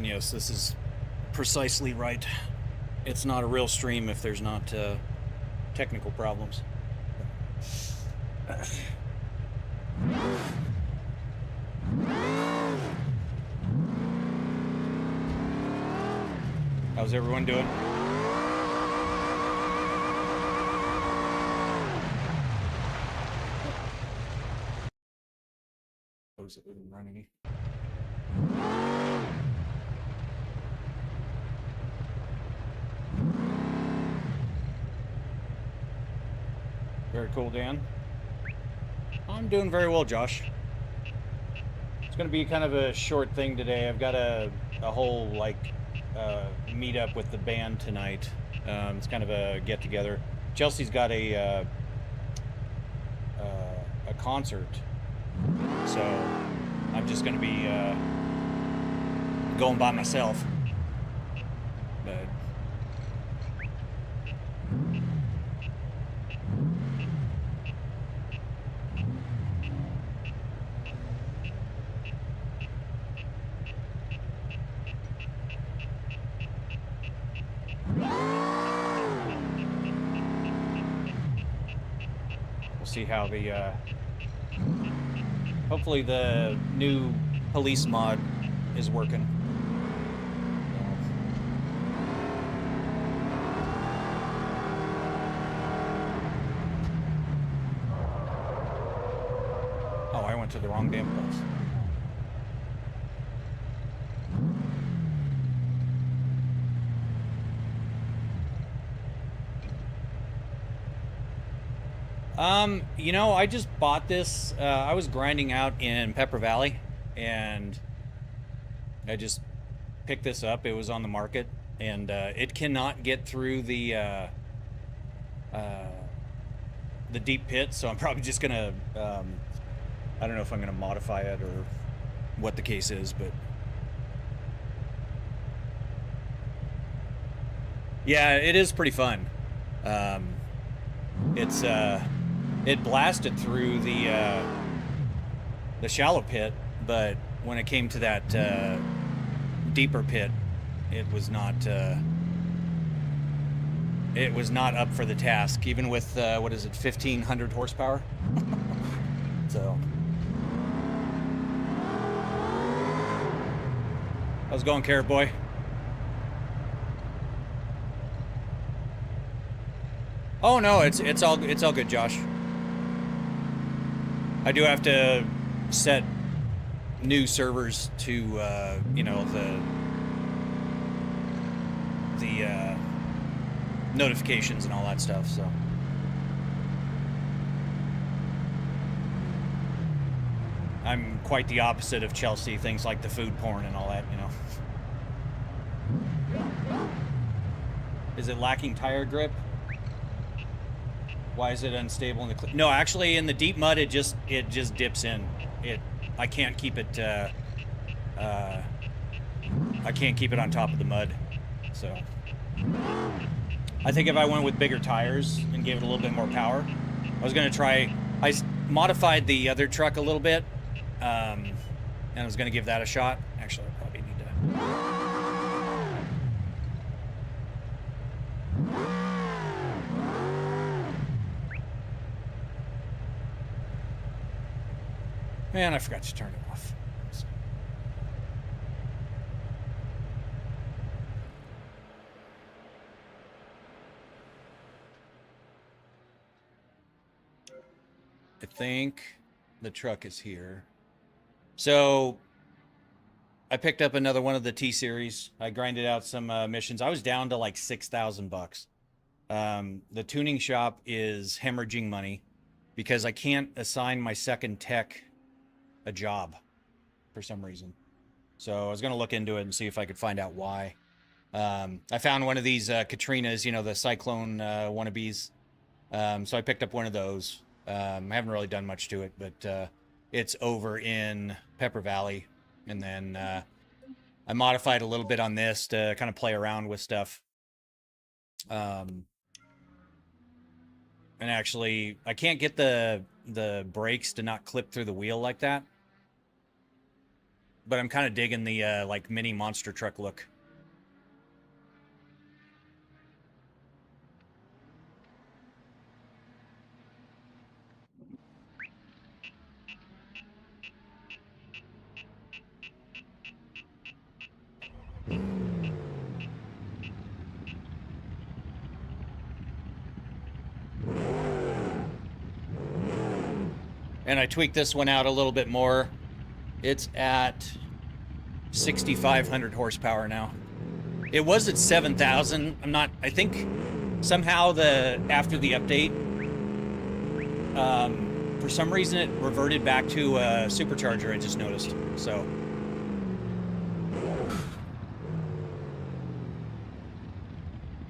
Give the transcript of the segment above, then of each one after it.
And yes, this is precisely right. It's not a real stream if there's not technical problems. How's everyone doing? How's it running? Very cool, Dan. I'm doing very well, Josh. It's going to be kind of a short thing today. I've got a whole, like, meet up with the band tonight. It's kind of a get-together. Chelsea's got a concert, so I'm just going to be going by myself. But we'll see how the hopefully the new police mod is working. Oh, I went to the wrong damn place. You know, I just bought this. I was grinding out in Pepper Valley, and I just picked this up. It was on the market, and it cannot get through the deep pit, so I'm probably just gonna, I don't know if I'm gonna modify it or what the case is, but yeah, it is pretty fun. It blasted through the shallow pit, but when it came to that deeper pit, it was not up for the task, even with what is it, 1,500 horsepower. So, how's it going, Carrot Boy? Oh no, it's all good, Josh. I do have to set new servers to you know, the notifications and all that stuff, so I'm quite the opposite of Chelsea, things like the food porn and all that, you know. Is it lacking tire grip? Why is it unstable in the no, actually in the deep mud it just dips in. I can't keep it I can't keep it on top of the mud. So I think if I went with bigger tires and gave it a little bit more power, I was going to try, I modified the other truck a little bit, and I was going to give that a shot. Actually, I probably need to. Man, I forgot to turn it off. I think the truck is here. So I picked up another one of the T-Series. I grinded out some missions. I was down to like $6,000. The tuning shop is hemorrhaging money because I can't assign my second tech a job for some reason. So I was going to look into it and see if I could find out why. I found one of these Katrinas, you know, the Cyclone wannabes. So I picked up one of those. I haven't really done much to it, but it's over in Pepper Valley. And then I modified a little bit on this to kind of play around with stuff. And actually, I can't get the brakes to not clip through the wheel like that. but I'm kind of digging the like mini monster truck look. And I tweaked this one out a little bit more. It's at 6,500 horsepower now. It was at 7,000. I think somehow after the update, for some reason it reverted back to a supercharger, I just noticed. So.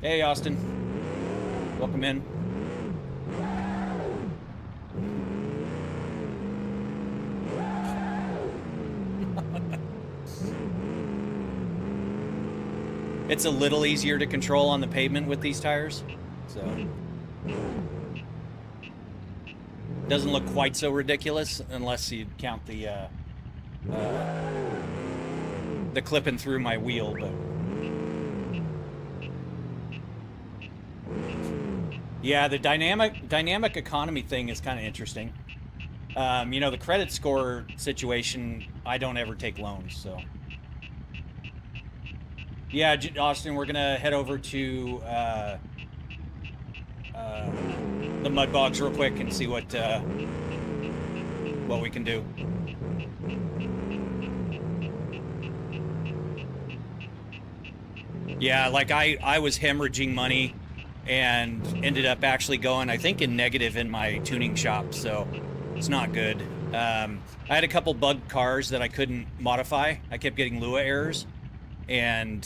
Hey, Austin. Welcome in. It's a little easier to control on the pavement with these tires, so doesn't look quite so ridiculous unless you count the clipping through my wheel. But yeah, the dynamic economy thing is kind of interesting. You know, the credit score situation, I don't ever take loans, so. Yeah, Austin, we're gonna head over to the mud bogs real quick and see what we can do. Yeah, like I was hemorrhaging money and ended up actually going, I think, in negative in my tuning shop, so it's not good. I had a couple bugged cars that I couldn't modify. I kept getting Lua errors. And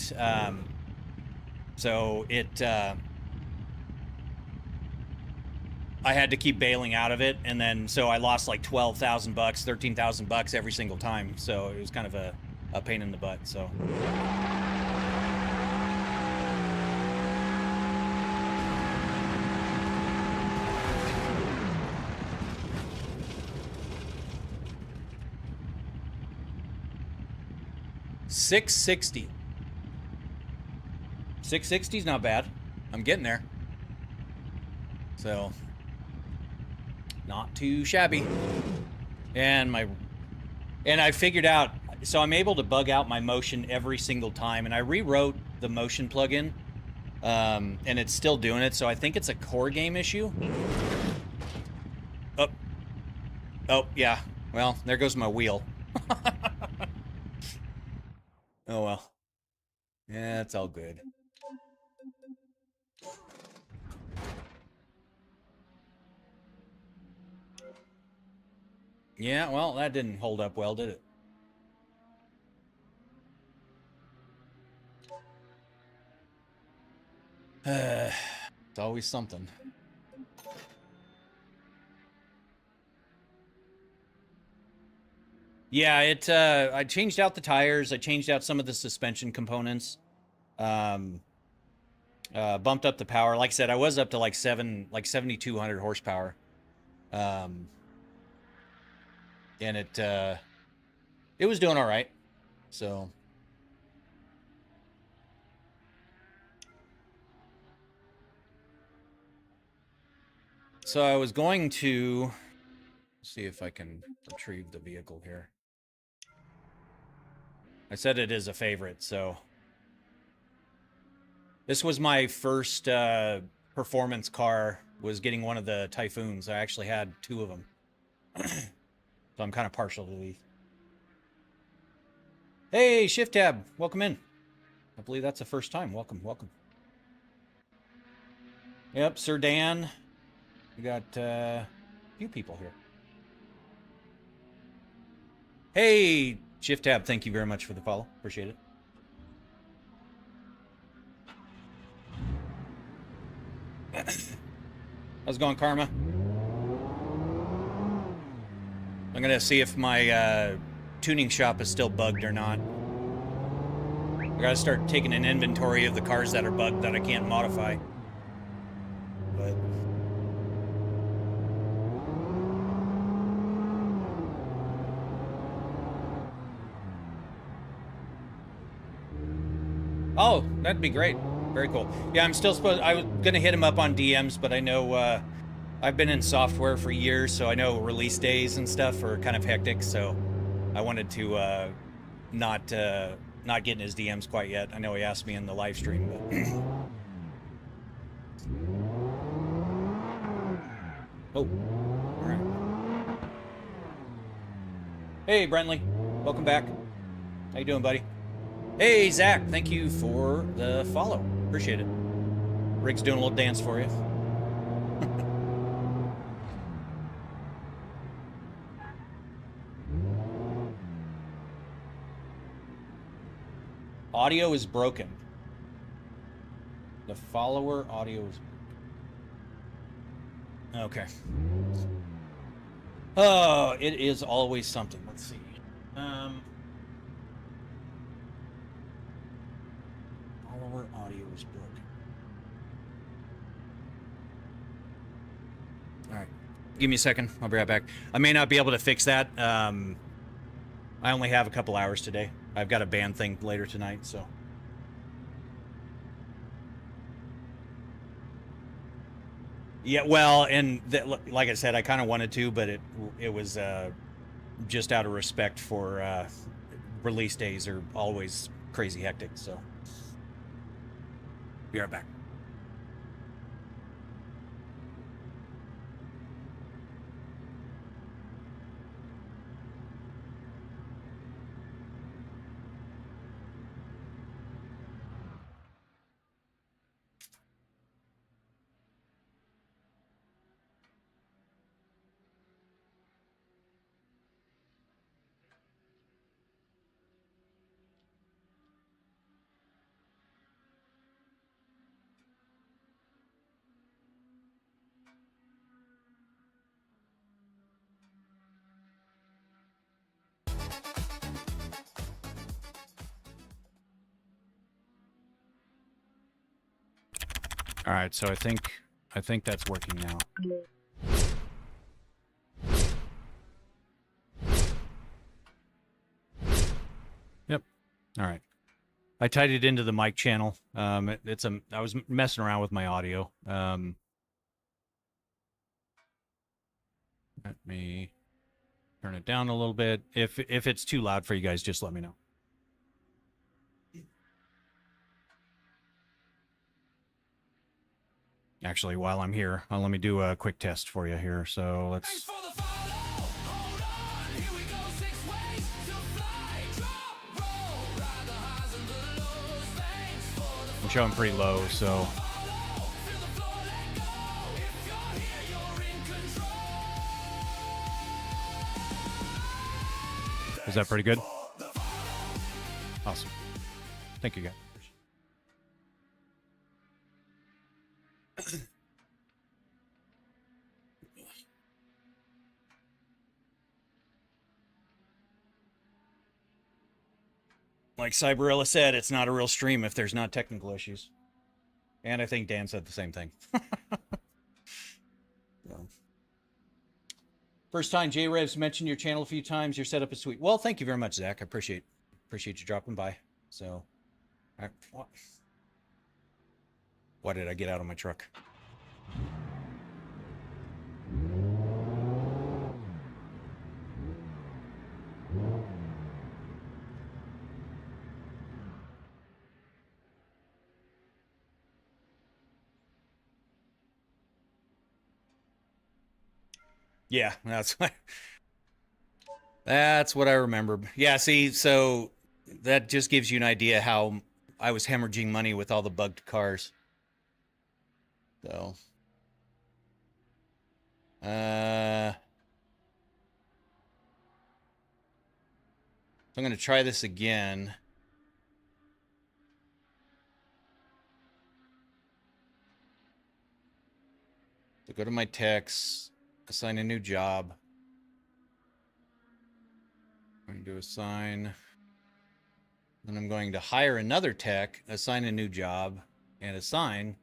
so I had to keep bailing out of it, and then so I lost like 12,000 bucks, 13,000 bucks every single time. So it was kind of a pain in the butt. So. $660. 660 is not bad. I'm getting there. So, not too shabby. And I figured out, so I'm able to bug out my motion every single time, and I rewrote the motion plugin, and it's still doing it, so I think it's a core game issue. Oh, yeah. Well, there goes my wheel. Oh, well. Yeah, it's all good. Yeah, well, that didn't hold up well, did it? It's always something. Yeah, I changed out the tires. I changed out some of the suspension components. Bumped up the power. Like I said, I was up to like 7,200 horsepower. And it was doing all right. So. So I was going to see if I can retrieve the vehicle here. I said it is a favorite, so. This was my first performance car, was getting one of the Typhoons. I actually had 2 of them. So I'm kind of partial to these. Hey, Shift Tab, welcome in. I believe that's the first time. Welcome, welcome. Yep, Sir Dan. We got a few people here. Hey, Shift Tab, thank you very much for the follow. Appreciate it. How's it going, Karma? I'm gonna see if my tuning shop is still bugged or not. I gotta start taking an inventory of the cars that are bugged that I can't modify. But Oh, that'd be great. Very cool. Yeah, I'm still supposed. I was gonna hit him up on DMs, but I know I've been in software for years, so I know release days and stuff are kind of hectic. So I wanted to not get in his DMs quite yet. I know he asked me in the live stream, but. Oh, all right. Hey, Brentley, welcome back. How you doing, buddy? Hey, Zach, thank you for the follow. Appreciate it. Rick's doing a little dance for you. Audio is broken. The follower audio is broken. Okay. Oh, it is always something. Let's see. Follower audio is broken. All right. Give me a second. I'll be right back. I may not be able to fix that. I only have a couple hours today. I've got a band thing later tonight, so. Yeah, well, and like I said, I kind of wanted to, but it was just out of respect for release days are always crazy hectic. So, be right back. All right, so I think that's working now. Yep. All right. I tied it into the mic channel. I was messing around with my audio. Let me turn it down a little bit. If it's too loud for you guys, just let me know. Actually, while I'm here, let me do a quick test for you here. So let's. I'm showing pretty low, so. Is that pretty good? Awesome. Thank you, guys. Like Cyberilla said, it's not a real stream if there's not technical issues. And I think Dan said the same thing. So. First time J-Rev's mentioned your channel a few times. Your setup is sweet. Well, thank you very much, Zach. I appreciate you dropping by. So, why did I get out of my truck? Yeah, that's what I remember. Yeah, see, so that just gives you an idea how I was hemorrhaging money with all the bugged cars. So, I'm going to try this again. So go to my texts, assign a new job. I'm going to assign. Then I'm going to hire another tech, assign a new job, and assign,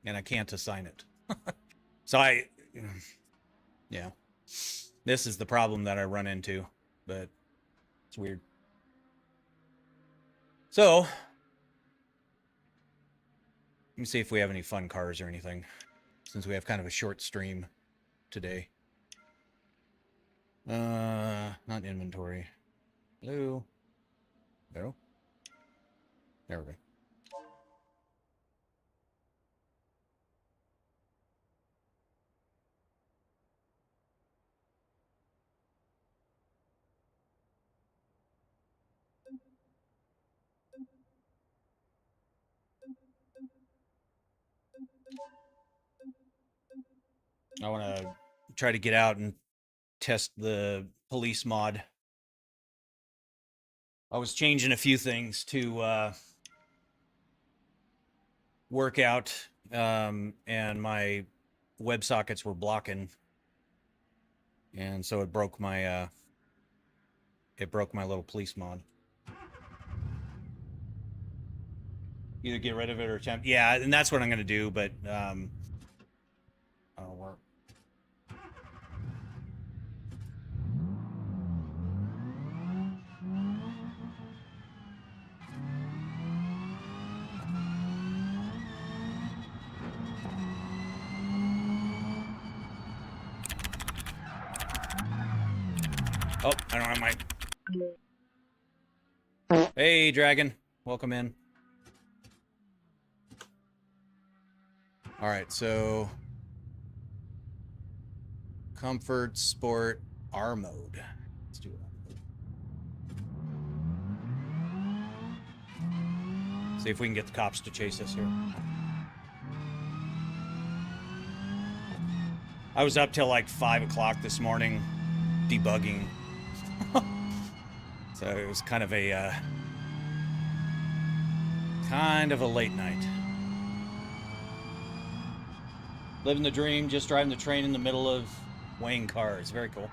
and I can't assign it. So yeah, this is the problem that I run into, but it's weird. So Let me see if we have any fun cars or anything, since we have kind of a short stream today. Not inventory. Hello. No. There we go. I want to try to get out and test the police mod. I was changing a few things to work out, and my WebSockets were blocking, and so it broke my little police mod. Either get rid of it or attempt. Yeah, and that's what I'm gonna do. But oh, work. Oh, I don't have my. Hey, Dragon, welcome in. All right, so comfort, sport, R mode. Let's do it. See if we can get the cops to chase us here. I was up till like 5 o'clock this morning debugging. So it was kind of a late night. Living the dream, just driving the train in the middle of weighing cars. Very cool.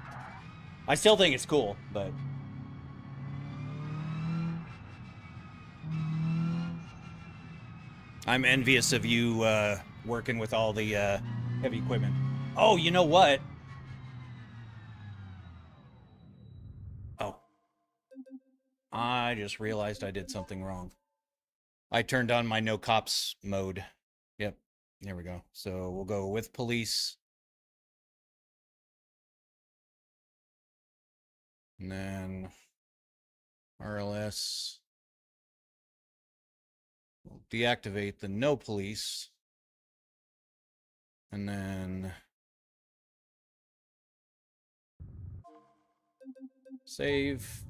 I still think it's cool, but I'm envious of you working with all the heavy equipment. Oh, you know what? Oh. I just realized I did something wrong. I turned on my no cops mode. Yep. There we go. So we'll go with police. And then RLS. We'll deactivate the no police. And then save.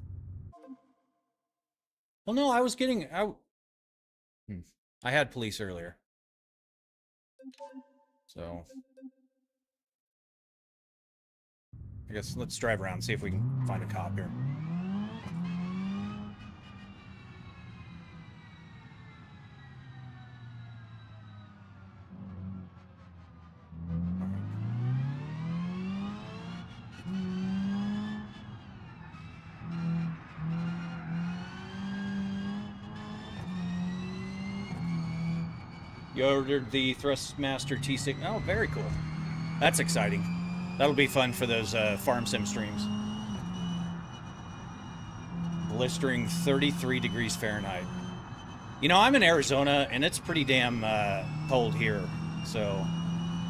Well, no, I was getting out. I had police earlier. So I guess let's drive around and see if we can find a cop here. You ordered the Thrustmaster T6. Oh, very cool. That's exciting. That'll be fun for those farm sim streams. Blistering 33 degrees Fahrenheit. You know, I'm in Arizona, and it's pretty damn cold here. So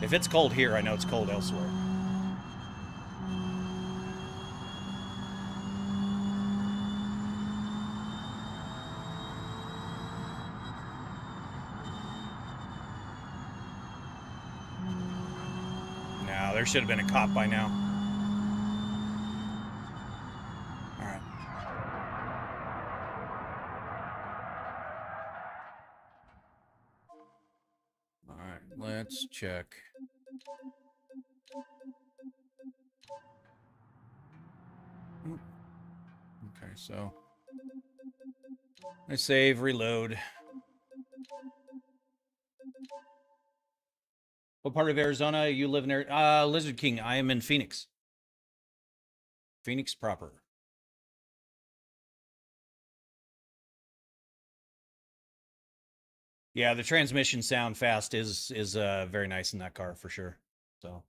if it's cold here, I know it's cold elsewhere. No, there should have been a cop by now. All right. All right, let's check. Okay, so I save, reload. What part of Arizona you live in? Lizard King. I am in Phoenix. Phoenix proper. Yeah, the transmission sound fast is very nice in that car for sure. So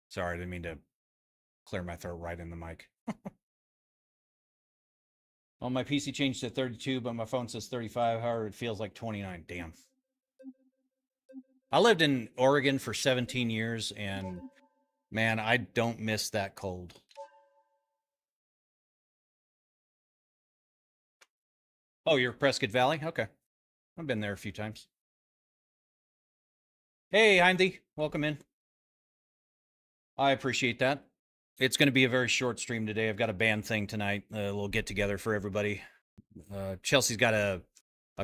sorry, I didn't mean to clear my throat right in the mic. Well, my PC changed to 32, but my phone says 35. However, it feels like 29. Damn. I lived in Oregon for 17 years, and man, I don't miss that cold. Oh, you're Prescott Valley? Okay. I've been there a few times. Hey, Heimdee. Welcome in. I appreciate that. It's going to be a very short stream today. I've got a band thing tonight, a little get together for everybody. Chelsea's got a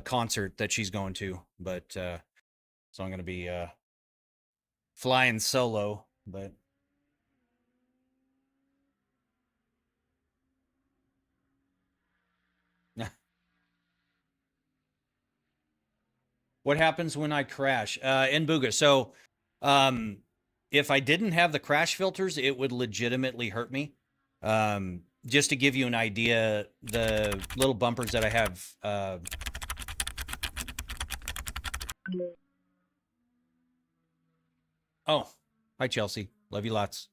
concert that she's going to, but so I'm going to be flying solo. But what happens when I crash in Booga? So if I didn't have the crash filters, it would legitimately hurt me. Just to give you an idea, the little bumpers that I have. Oh, hi Chelsea, love you lots.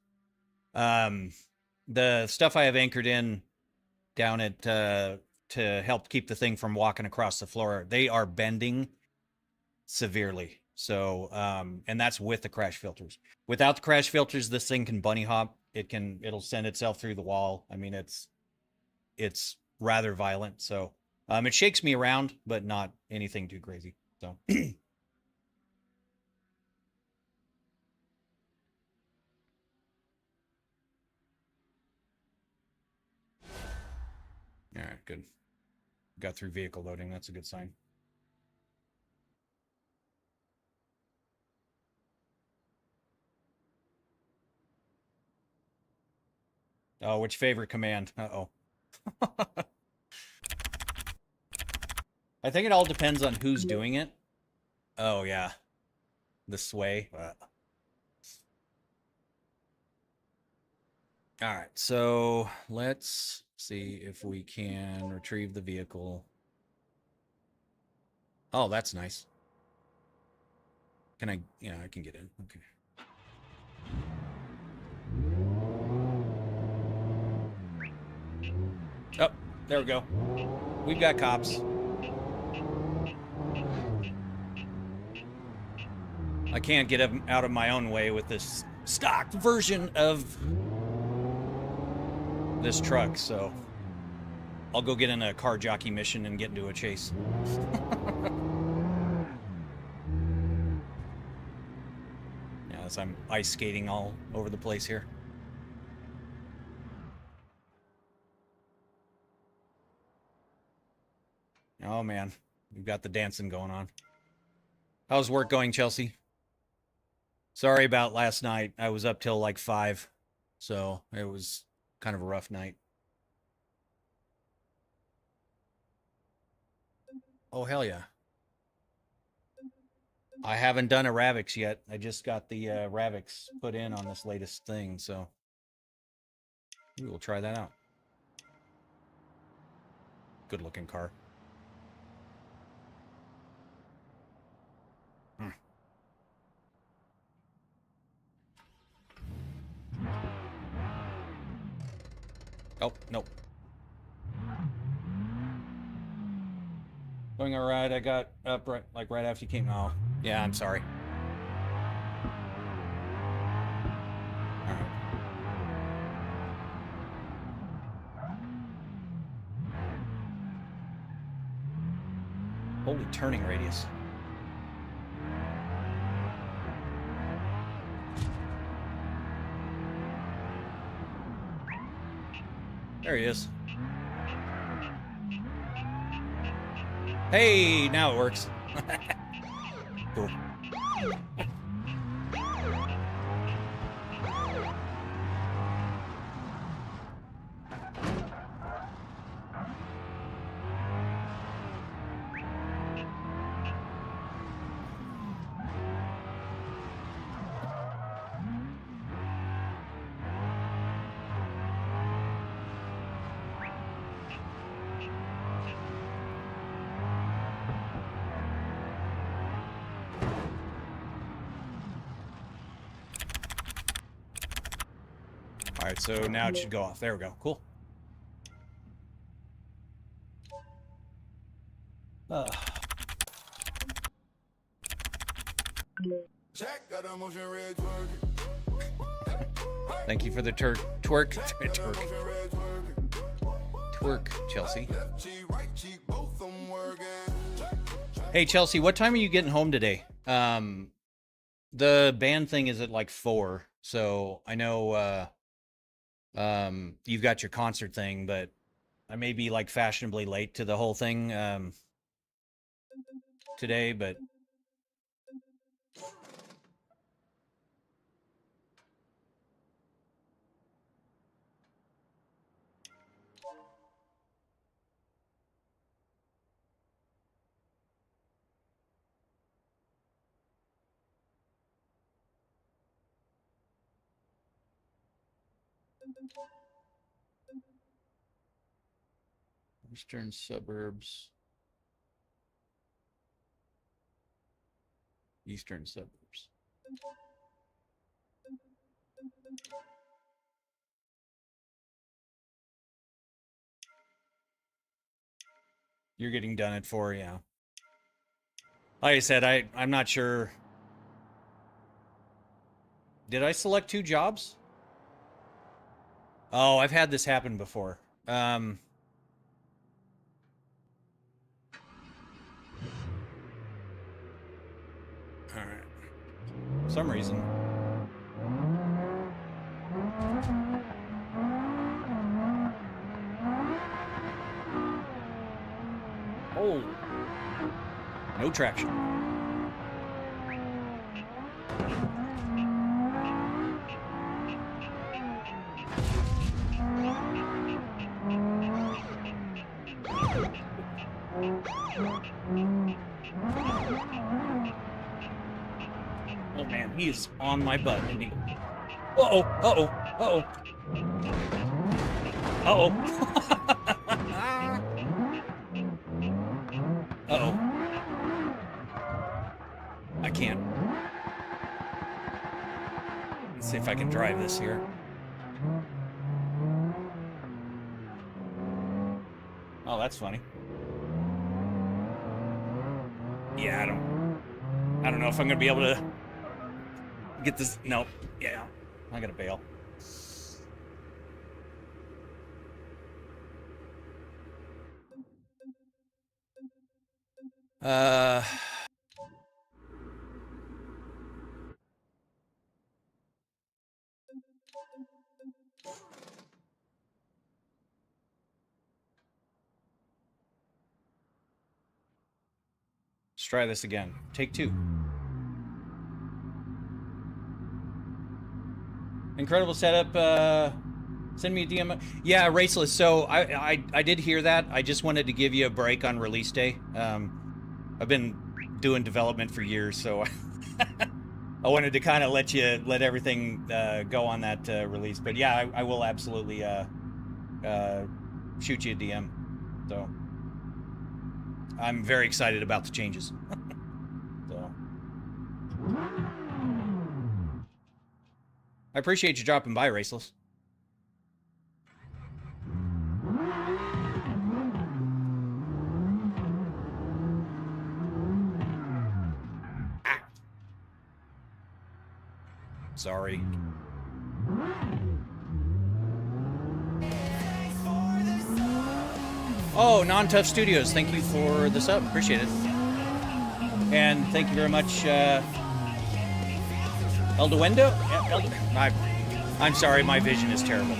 The stuff I have anchored in down at to help keep the thing from walking across the floor, they are bending severely. So, and that's with the crash filters. Without the crash filters, this thing can bunny hop. It'll send itself through the wall. I mean, it's rather violent. So, it shakes me around, but not anything too crazy. So. All right, good. Got through vehicle loading. That's a good sign. Oh, which favorite command? Uh-oh. I think it all depends on who's doing it. Oh, yeah. The sway. All right, so let's see if we can retrieve the vehicle. Oh, that's nice. Can I? Yeah, I can get in. Okay. Oh, there we go. We've got cops. I can't get out of my own way with this stock version of this truck, so I'll go get in a car jockey mission and get into a chase. Yeah, as I'm ice skating all over the place here. Oh man, we've got the dancing going on. How's work going, Chelsea? Sorry about last night. I was up till like 5, so it was kind of a rough night. Oh, hell yeah. I haven't done a Ravix yet. I just got the Ravix put in on this latest thing, so we will try that out. Good looking car. Hmm. Oh, nope. Going all right. I got up right after you came. Oh, yeah, I'm sorry. All right. Holy turning radius. There he is. Hey, now it works. Cool. All right, so now it should go off. There we go. Cool. Thank you for the twerk. Twerk, Chelsea. Hey, Chelsea, what time are you getting home today? The band thing is at like 4, so I know you've got your concert thing, but I may be like fashionably late to the whole thing today, but Eastern suburbs. Eastern suburbs. You're getting done at 4, yeah. Like I said, I'm not sure. Did I select 2 jobs? Oh, I've had this happen before. All right. For some reason. Oh. No traction. Oh man, he is on my butt, isn't he? Uh-oh, uh-oh, uh-oh. Uh-oh. Uh-oh. I can't. Let's see if I can drive this here. Oh, that's funny. Yeah, I don't know if I'm gonna be able to get this. No, yeah, I gotta bail. Let's try this again. Take 2. Incredible setup. Send me a DM. Yeah, Raceless. So I did hear that. I just wanted to give you a break on release day. I've been doing development for years, so I wanted to kind of let everything go on that release. But yeah, I will absolutely shoot you a DM. So I'm very excited about the changes. So I appreciate you dropping by, Raceless. Sorry. Oh, Non-Tough Studios, thank you for the sub. Appreciate it. And thank you very much, Elduendo? Yeah, I'm sorry, my vision is terrible.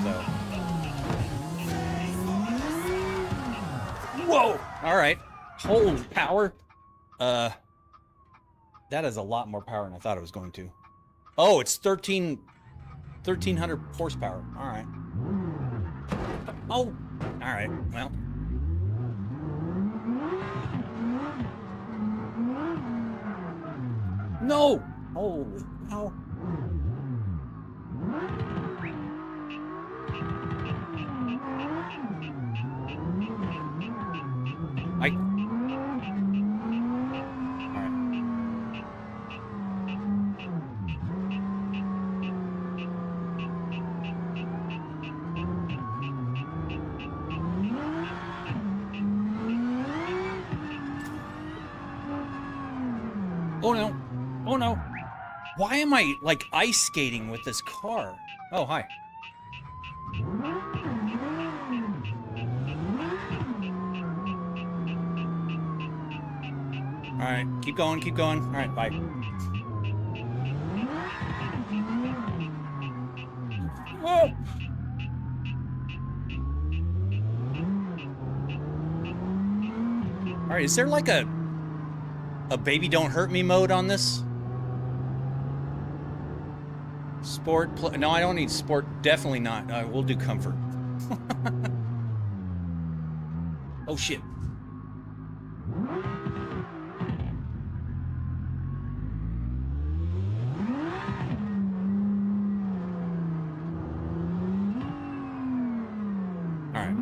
So. Whoa! All right. Holy power. That is a lot more power than I thought it was going to. Oh, it's 1,300 horsepower. All right. Oh, all right. Well. No! Holy cow. Oh no. Oh no. Why am I like ice skating with this car? Oh, hi. All right, keep going, keep going. All right, bye. Whoa! All right, is there like a baby don't hurt me mode on this? Sport, no, I don't need sport, definitely not. We'll do comfort. Oh shit. All right.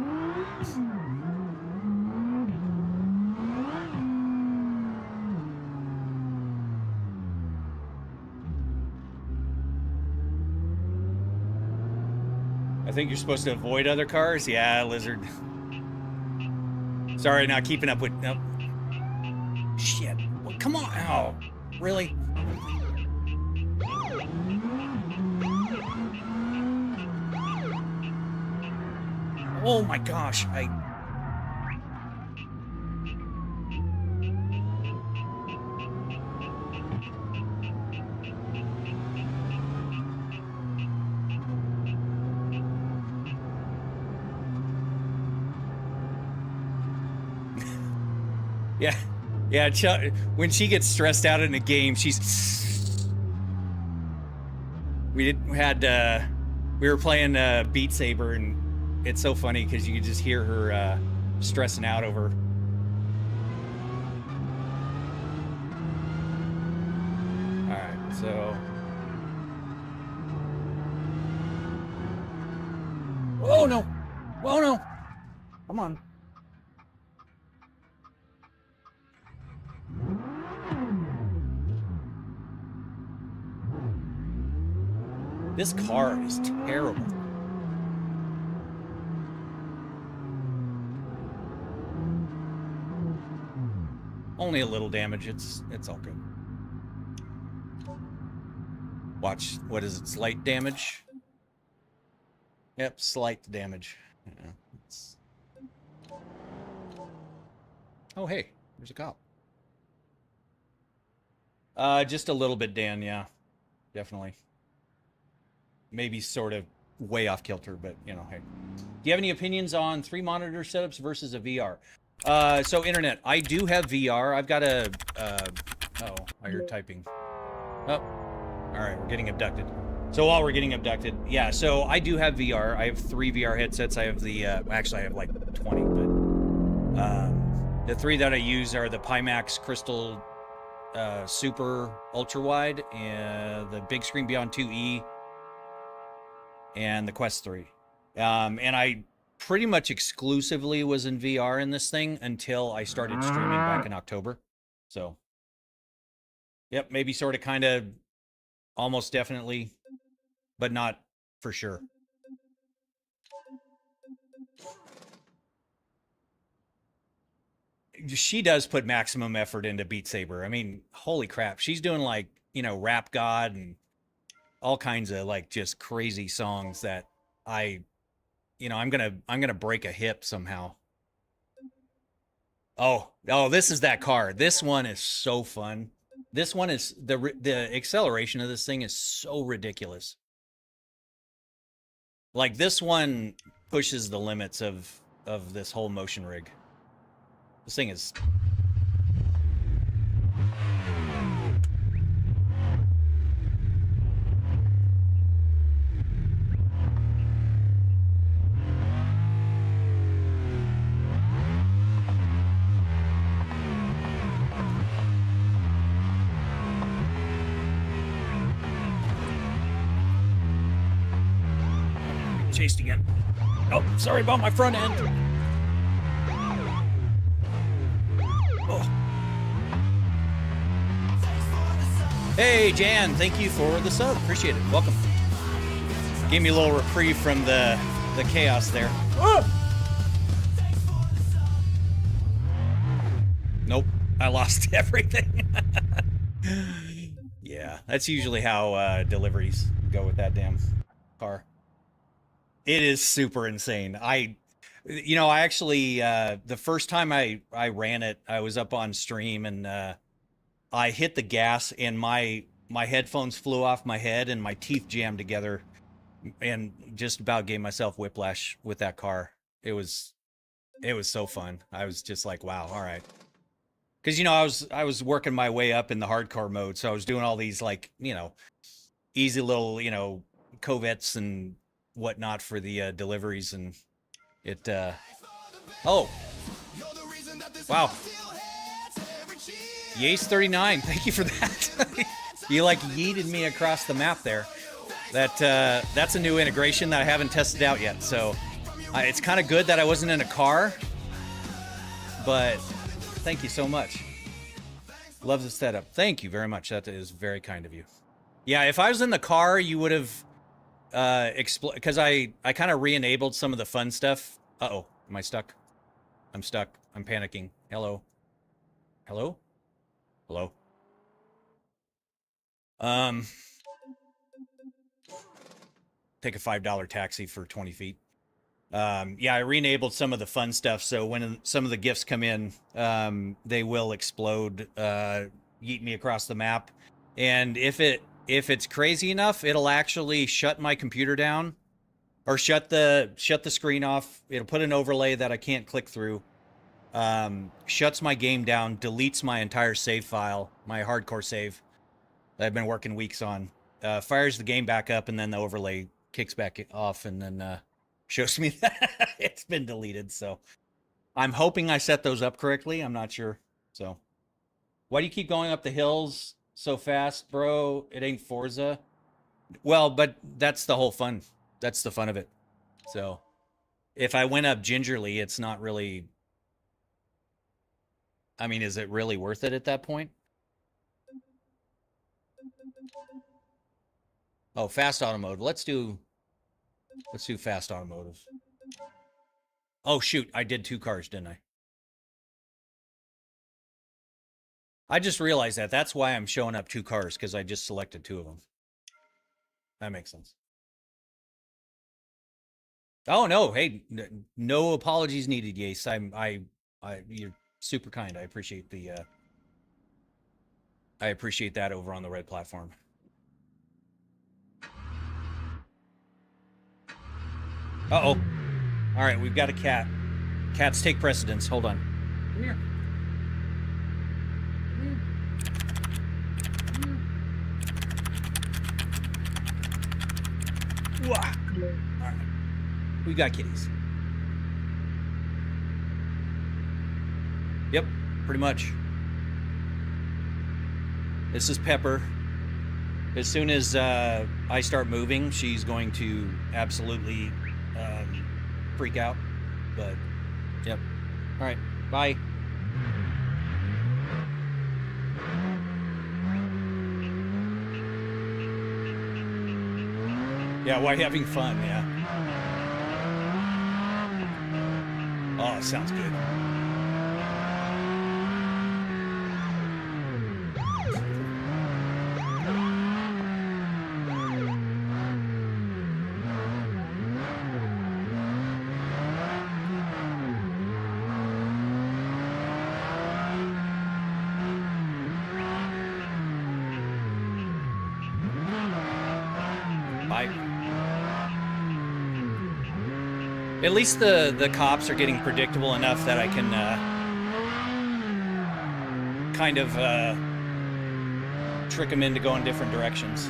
I think you're supposed to avoid other cars. Yeah, lizard. Sorry, not keeping up with. Nope. Shit. Well, come on. Oh, really? Oh my gosh. Yeah, when she gets stressed out in a game, we were playing Beat Saber, and it's so funny because you can just hear her stressing out over. All right, so. Oh no! Oh no! Come on. This car is terrible. Only a little damage. It's all good. Watch. What is it? Slight damage? Yep, slight damage. Yeah, oh, hey. There's a cop. Just a little bit, Dan. Yeah, definitely. Maybe sort of way off kilter, but you know, hey. Do you have any opinions on 3 monitor setups versus a VR? So internet, I do have VR. I've got a, oh, I hear typing. Oh, all right, we're getting abducted. So while we're getting abducted, yeah, so I do have VR. I have 3 VR headsets. I have the, actually I have like 20, but the 3 that I use are the Pimax Crystal Super Ultra Wide, and the Big Screen Beyond 2E, and the Quest 3. And I pretty much exclusively was in VR in this thing until I started streaming back in October. So, yep, maybe sort of kind of almost definitely, but not for sure. She does put maximum effort into Beat Saber. I mean, holy crap. She's doing like, you know, Rap God and all kinds of like just crazy songs that you know, I'm gonna break a hip somehow. Oh, this is that car. This one is so fun. This one is the acceleration of this thing is so ridiculous. Like this one pushes the limits of this whole motion rig. This thing is. Chased again. Oh, sorry about my front end. Oh. Hey, Jan, thank you for the sub. Appreciate it. Welcome. Gave me a little reprieve from the chaos there. Oh! Nope, I lost everything. Yeah, that's usually how deliveries go with that damn car. It is super insane. I actually the first time I ran it, I was up on stream and I hit the gas and my headphones flew off my head and my teeth jammed together and just about gave myself whiplash with that car. It was so fun. I was just like, wow, all right. Because I was working my way up in the hardcore mode, so I was doing all these like easy little covettes and whatnot for the deliveries, and it oh wow, Yace 39, thank you for that. You like yeeted me across the map there. That's a new integration that I haven't tested out yet, so it's kind of good that I wasn't in a car, but thank you so much. Loves the setup. Thank you very much. That is very kind of you. Yeah, if I was in the car, you would have because I kind of re-enabled some of the fun stuff. Uh-oh, am I stuck? I'm stuck. I'm panicking. Hello? Hello? Hello? Take a $5 taxi for 20 feet. Yeah, I re-enabled some of the fun stuff, so when some of the gifts come in, they will explode, yeet me across the map. And if it's crazy enough, it'll actually shut my computer down, or shut the screen off. It'll put an overlay that I can't click through. Shuts my game down, deletes my entire save file, my hardcore save that I've been working weeks on. Fires the game back up, and then the overlay kicks back off, and then shows me that it's been deleted. So I'm hoping I set those up correctly. I'm not sure. So why do you keep going up the hills so fast, bro? It ain't Forza. Well, but that's the whole fun. That's the fun of it. So if I went up gingerly, it's not really, I mean, is it really worth it at that point? Oh, fast auto mode. Let's do fast automotive. Oh, shoot. I did 2 cars, didn't I? I just realized that. That's why I'm showing up 2 cars, because I just selected 2 of them. That makes sense. Oh, no. Hey, no apologies needed, Yace. You're super kind. I appreciate that over on the red platform. Uh-oh. All right, we've got a cat. Cats take precedence. Hold on. Come here. All right. We got kitties. Yep, pretty much. This is Pepper. As soon as I start moving, she's going to absolutely freak out. But, yep. All right, bye. Yeah, why having fun, yeah. Oh, sounds good. At least the cops are getting predictable enough that I can kind of trick them into going different directions.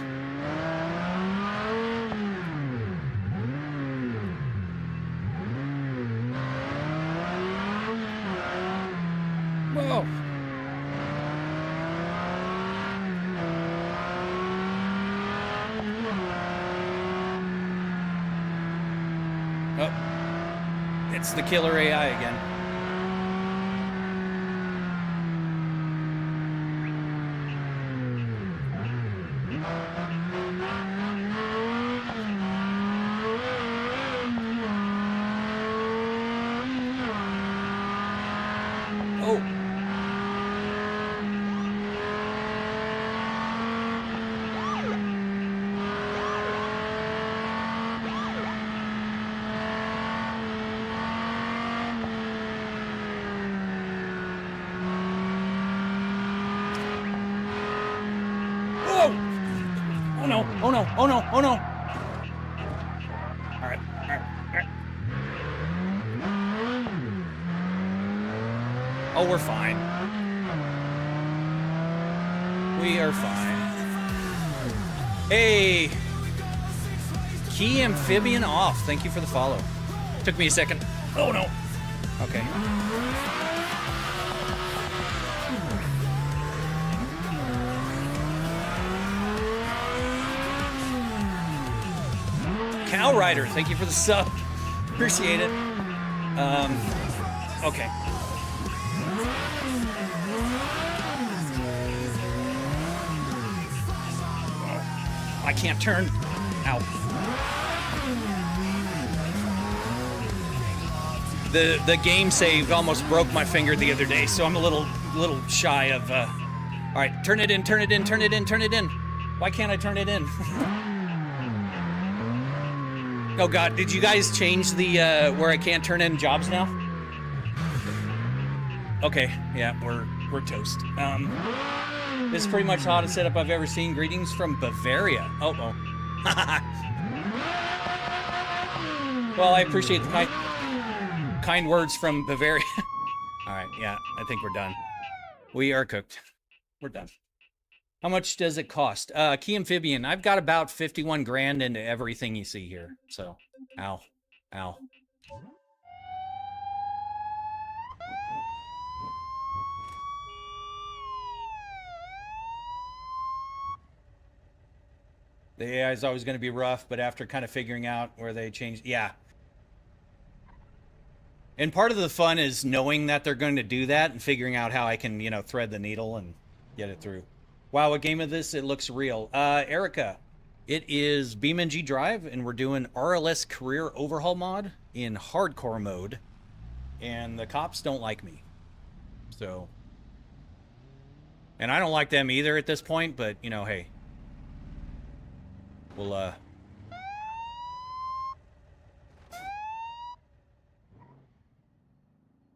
Whoa. Oh. It's the killer AI again. Oh. no, oh no, oh no, oh no. All right, all right, all right. Oh, we're fine. We are fine. Hey, Key Amphibian off. Thank you for the follow. Took me a second. Oh no. Okay. Cow Rider, thank you for the sub. Appreciate it. Okay. Oh, I can't turn. Ow. The game save almost broke my finger the other day, so I'm a little shy of. All right, turn it in, turn it in, turn it in, turn it in. Why can't I turn it in? Oh God, did you guys change the where I can't turn in jobs now? Okay, yeah, we're toast. This is pretty much the hottest setup I've ever seen. Greetings from Bavaria. Oh. Well, I appreciate the kind words from Bavaria. All right, yeah, I think we're done. We are cooked. We're done. How much does it cost? Key Amphibian, I've got about 51 grand into everything you see here. So, ow. The AI is always going to be rough, but after kind of figuring out where they changed, yeah. And part of the fun is knowing that they're going to do that and figuring out how I can, thread the needle and get it through. Wow, what game is this? It looks real. Erica, it is BeamNG.drive, and we're doing RLS career overhaul mod in hardcore mode. And the cops don't like me. So. And I don't like them either at this point, but, hey. We'll,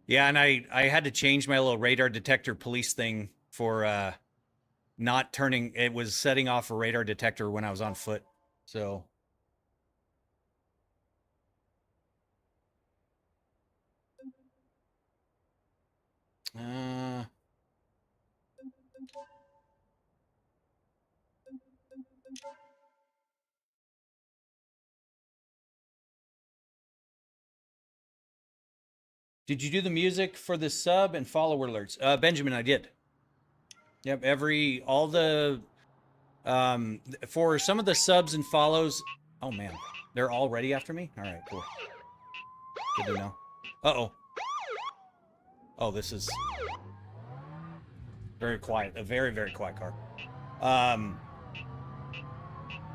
Yeah, and I had to change my little radar detector police thing for not turning. It was setting off a radar detector when I was on foot. So. Did you do the music for the sub and follower alerts? Benjamin, I did. Yep, all the, for some of the subs and follows. Oh man, they're all ready after me? All right, cool. Good to know. Uh-oh. Oh, this is very quiet. A very, very quiet car.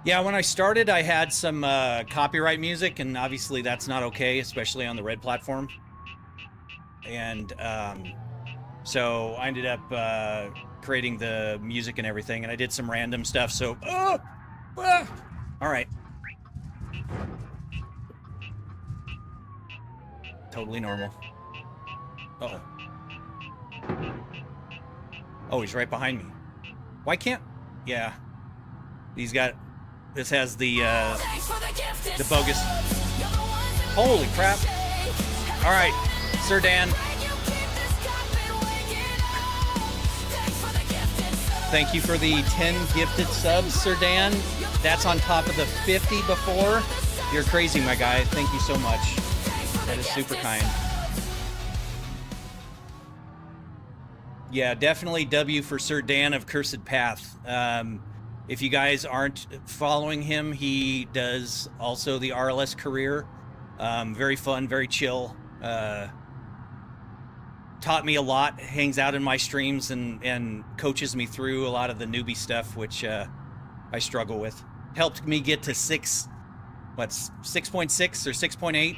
Yeah, when I started, I had some copyright music, and obviously that's not okay, especially on the red platform. And so I ended up creating the music and everything, and I did some random stuff. So, all right. Totally normal. Uh-oh. Oh, he's right behind me. Why can't? Yeah. This has the bogus. Holy crap. All right, Sir Dan. Thank you for the 10 gifted subs, Sir Dan. That's on top of the 50 before. You're crazy, my guy. Thank you so much. That is super kind. Yeah, definitely W for Sir Dan of Cursed Path. If you guys aren't following him, he does also the RLS career. Very fun, very chill. Taught me a lot, hangs out in my streams and coaches me through a lot of the newbie stuff, which I struggle with. Helped me get to 6.6 or 6.8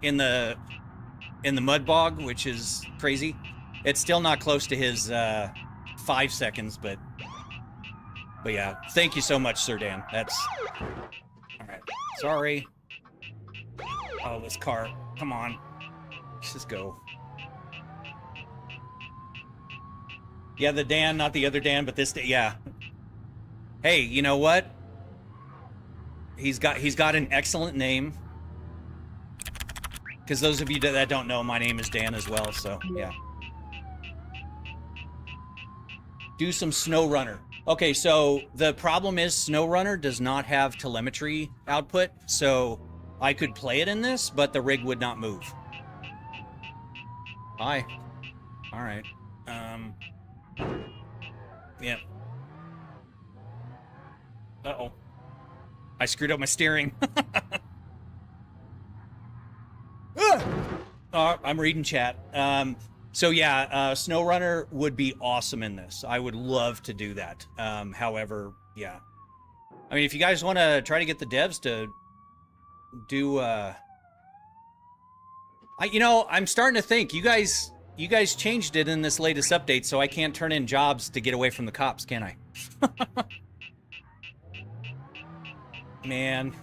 in the mud bog, which is crazy. It's still not close to his 5 seconds, but yeah, thank you so much, Sir Dan. That's all right. Sorry. Oh, this car. Come on. Let's just go. Yeah, the Dan, not the other Dan, but this, yeah. Hey, you know what? He's got an excellent name. Because those of you that don't know, my name is Dan as well, so yeah. Do some SnowRunner. Okay, so the problem is SnowRunner does not have telemetry output, so I could play it in this, but the rig would not move. Hi. All right. Yeah. Uh-oh. I screwed up my steering. I'm reading chat. So yeah, SnowRunner would be awesome in this. I would love to do that. However, yeah. I mean, if you guys want to try to get the devs to do, I'm starting to think you guys changed it in this latest update, so I can't turn in jobs to get away from the cops, can I? Man,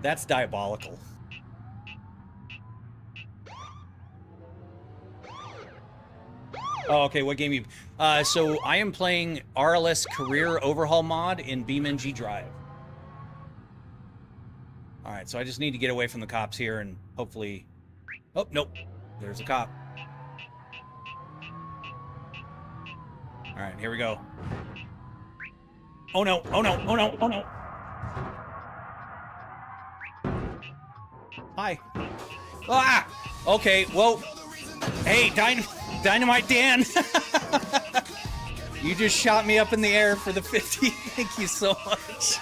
that's diabolical. Oh, okay, what game you... so I am playing RLS Career Overhaul mod in BeamNG.drive. Alright, so I just need to get away from the cops here and hopefully... Oh, nope. There's a cop. Alright, here we go. Oh no, oh no, oh no, oh no. Hi. Ah! Okay, well... Hey, Dynamite Dan! You just shot me up in the air for the 50. Thank you so much.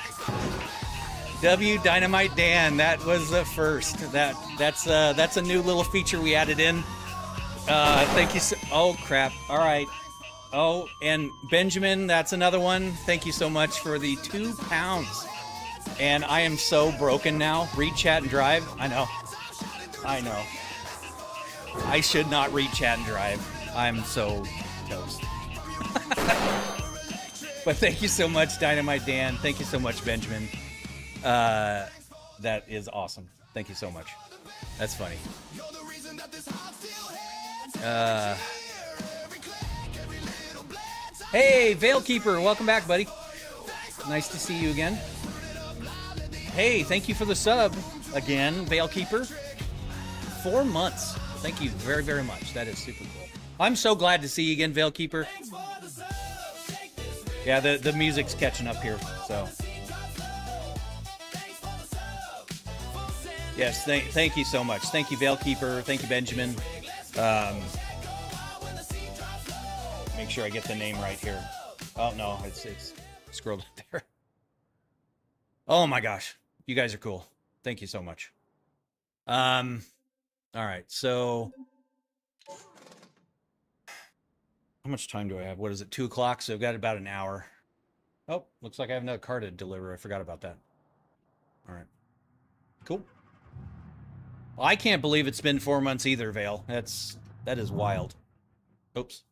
Dynamite Dan, that was the first. That's a new little feature we added in. Thank you so... Oh, crap. All right. Oh, and Benjamin, that's another one. Thank you so much for the £2. And I am so broken now. Read, chat, and drive. I know. I know. I should not read, chat, and drive. I'm so toast. But thank you so much, Dynamite Dan. Thank you so much, Benjamin. That is awesome. Thank you so much. That's funny. Hey, Veilkeeper, welcome back, buddy. Nice to see you again. Hey, thank you for the sub again, Veilkeeper. 4 months. Thank you very, very much. That is super cool. I'm so glad to see you again, Veilkeeper. Yeah, the music's catching up here, so. Yes, thank you so much. Thank you, Veilkeeper. Thank you, Benjamin. Make sure I get the name right here. Oh, no, it's scrolled up there. Oh, my gosh. You guys are cool. Thank you so much. All right, so... How much time do I have? What is it, 2 o'clock? So I've got about an hour. Oh, looks like I have another car to deliver. I forgot about that. All right. Cool. Well, I can't believe it's been 4 months either, Vale. That is wild. Oops.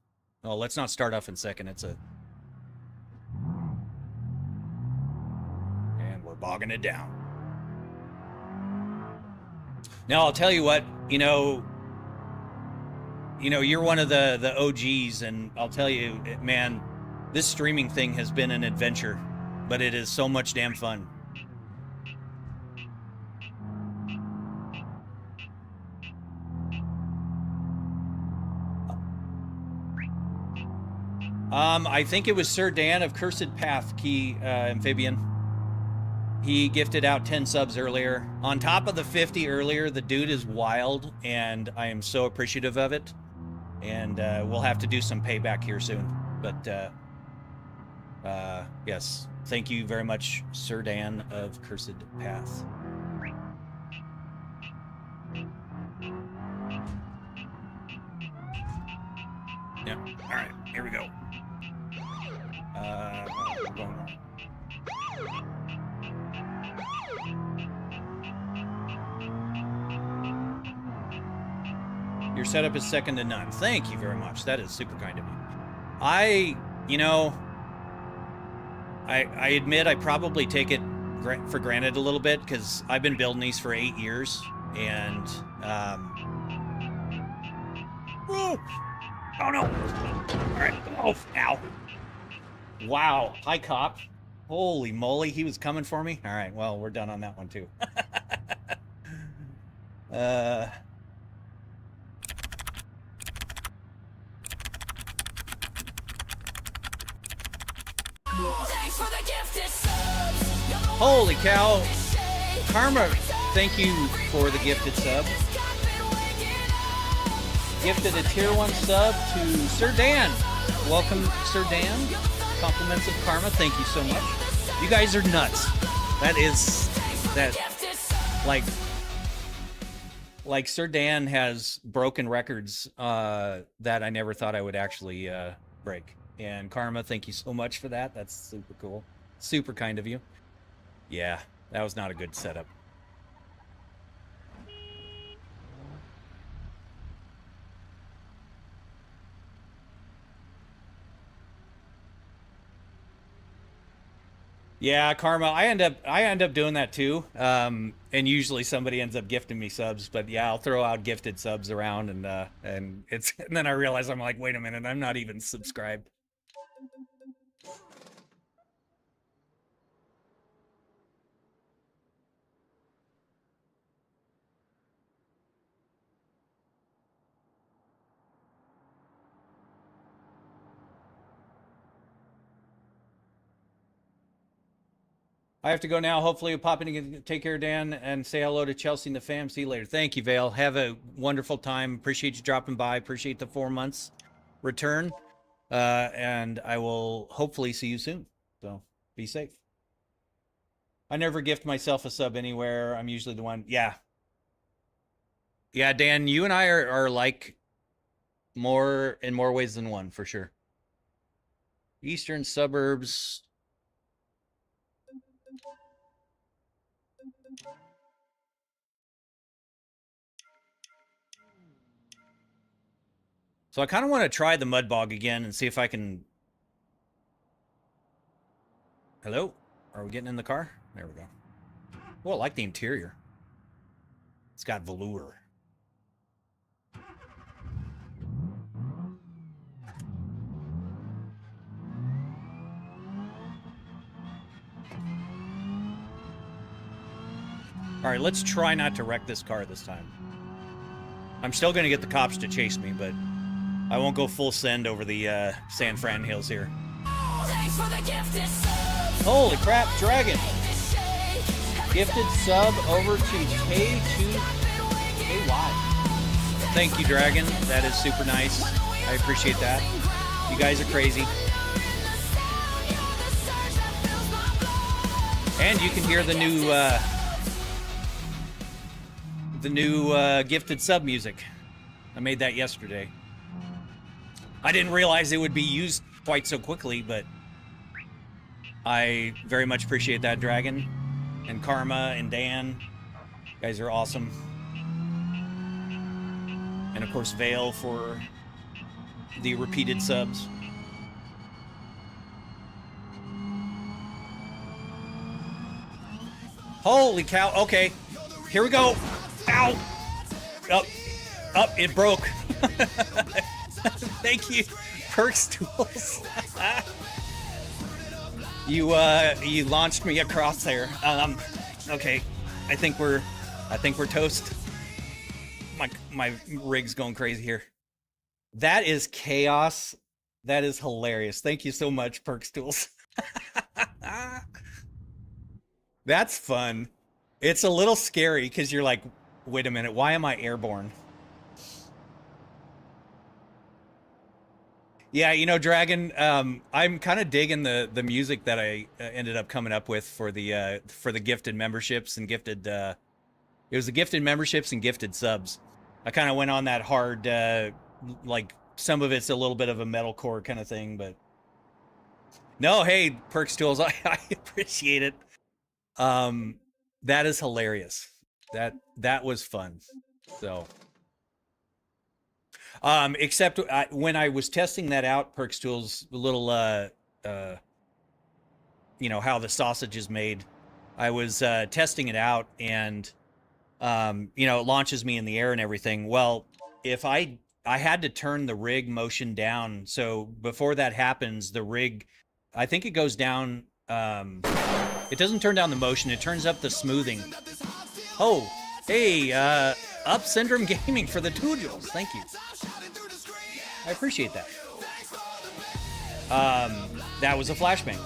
Oh, let's not start off in second. It's a... And we're bogging it down. Now, I'll tell you what, you're one of the OGs, and I'll tell you, man, this streaming thing has been an adventure, but it is so much damn fun. I think it was Sir Dan of Cursed Path, Key Amphibian. He gifted out 10 subs earlier. On top of the 50 earlier, the dude is wild, and I am so appreciative of it. And we'll have to do some payback here soon. But, yes. Thank you very much, Sir Dan of Cursed Path. Yeah. All right. Here we go. We're going on. Your setup is second to none. Thank you very much. That is super kind of you. I admit I probably take it for granted a little bit because I've been building these for 8 years, and oh no! All right. Oh, ow! Wow. Hi, cop. Holy moly, he was coming for me. All right, well, we're done on that one too. Holy cow. Karma, thank you for the gifted sub. Gifted a tier 1 sub to Sir Dan. Welcome, Sir Dan. Compliments of Karma. Thank you so much. You guys are nuts. That is that like Sir Dan has broken records that I never thought I would actually break. And Karma, thank you so much for that. That's super cool. Super kind of you. Yeah, that was not a good setup. Yeah, Karma, I end up doing that too. And usually somebody ends up gifting me subs, but yeah, I'll throw out gifted subs around and then I realize I'm like, wait a minute, I'm not even subscribed. I have to go now. Hopefully, you'll pop in and take care, Dan, and say hello to Chelsea and the fam. See you later. Thank you, Vale. Have a wonderful time. Appreciate you dropping by. Appreciate the 4 months return. And I will hopefully see you soon. So be safe. I never gift myself a sub anywhere. I'm usually the one. Yeah. Yeah, Dan, you and I are like more in more ways than one, for sure. Eastern suburbs. So I kind of want to try the mud bog again and see if I can... Hello? Are we getting in the car? There we go. Oh, I like the interior. It's got velour. All right, let's try not to wreck this car this time. I'm still going to get the cops to chase me, but I won't go full send over the San Fran hills here. Holy crap, Dragon. Gifted sub over to K2KY. Thank you, Dragon. That is super nice. I appreciate that. You guys are crazy. And you can hear the new gifted sub music. I made that yesterday. I didn't realize it would be used quite so quickly, but I very much appreciate that, Dragon. And Karma and Dan. You guys are awesome. And of course, Vale for the repeated subs. Holy cow. Okay. Here we go. Ow. Up. It broke. Thank you. Perks Tools. You launched me across there. Okay. I think we're toast. My rig's going crazy here. That is chaos. That is hilarious. Thank you so much, Perks Tools. That's fun. It's a little scary because you're like, wait a minute, why am I airborne? Yeah, you know, Dragon, I'm kind of digging the music that I ended up coming up with for the gifted memberships and gifted it was the gifted memberships and gifted subs. I kind of went on that hard like some of it's a little bit of a metalcore kind of thing, but no, hey, Perks Tools, I appreciate it. That is hilarious. That was fun. So except when I was testing that out, Perks Tools, a little you know how the sausage is made. I was testing it out, and you know, it launches me in the air and everything. Well, if I had to turn the rig motion down, so before that happens, the rig, I think it goes down it doesn't turn down the motion, it turns up the smoothing. Oh, hey, Up Syndrome Gaming for the $2. Thank you. I appreciate that. That was a flashbang.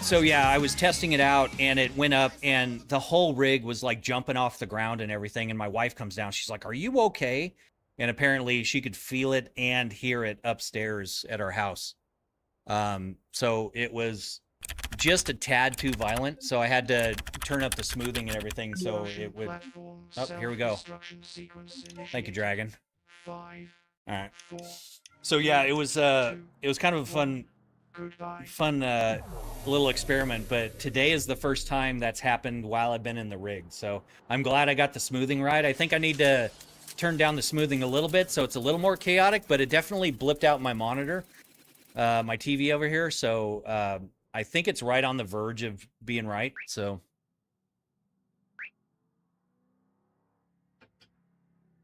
So yeah, I was testing it out and it went up and the whole rig was like jumping off the ground and everything. And my wife comes down. She's like, "Are you okay?" And apparently she could feel it and hear it upstairs at our house. So it was just a tad too violent. So I had to turn up the smoothing and everything so it would... Oh, here we go. Thank you, Dragon. All right. So yeah, it was kind of a fun little experiment, but today is the first time that's happened while I've been in the rig. So I'm glad I got the smoothing right. I think I need to turn down the smoothing a little bit so it's a little more chaotic, but it definitely blipped out my monitor, my TV over here. So I think it's right on the verge of being right. So,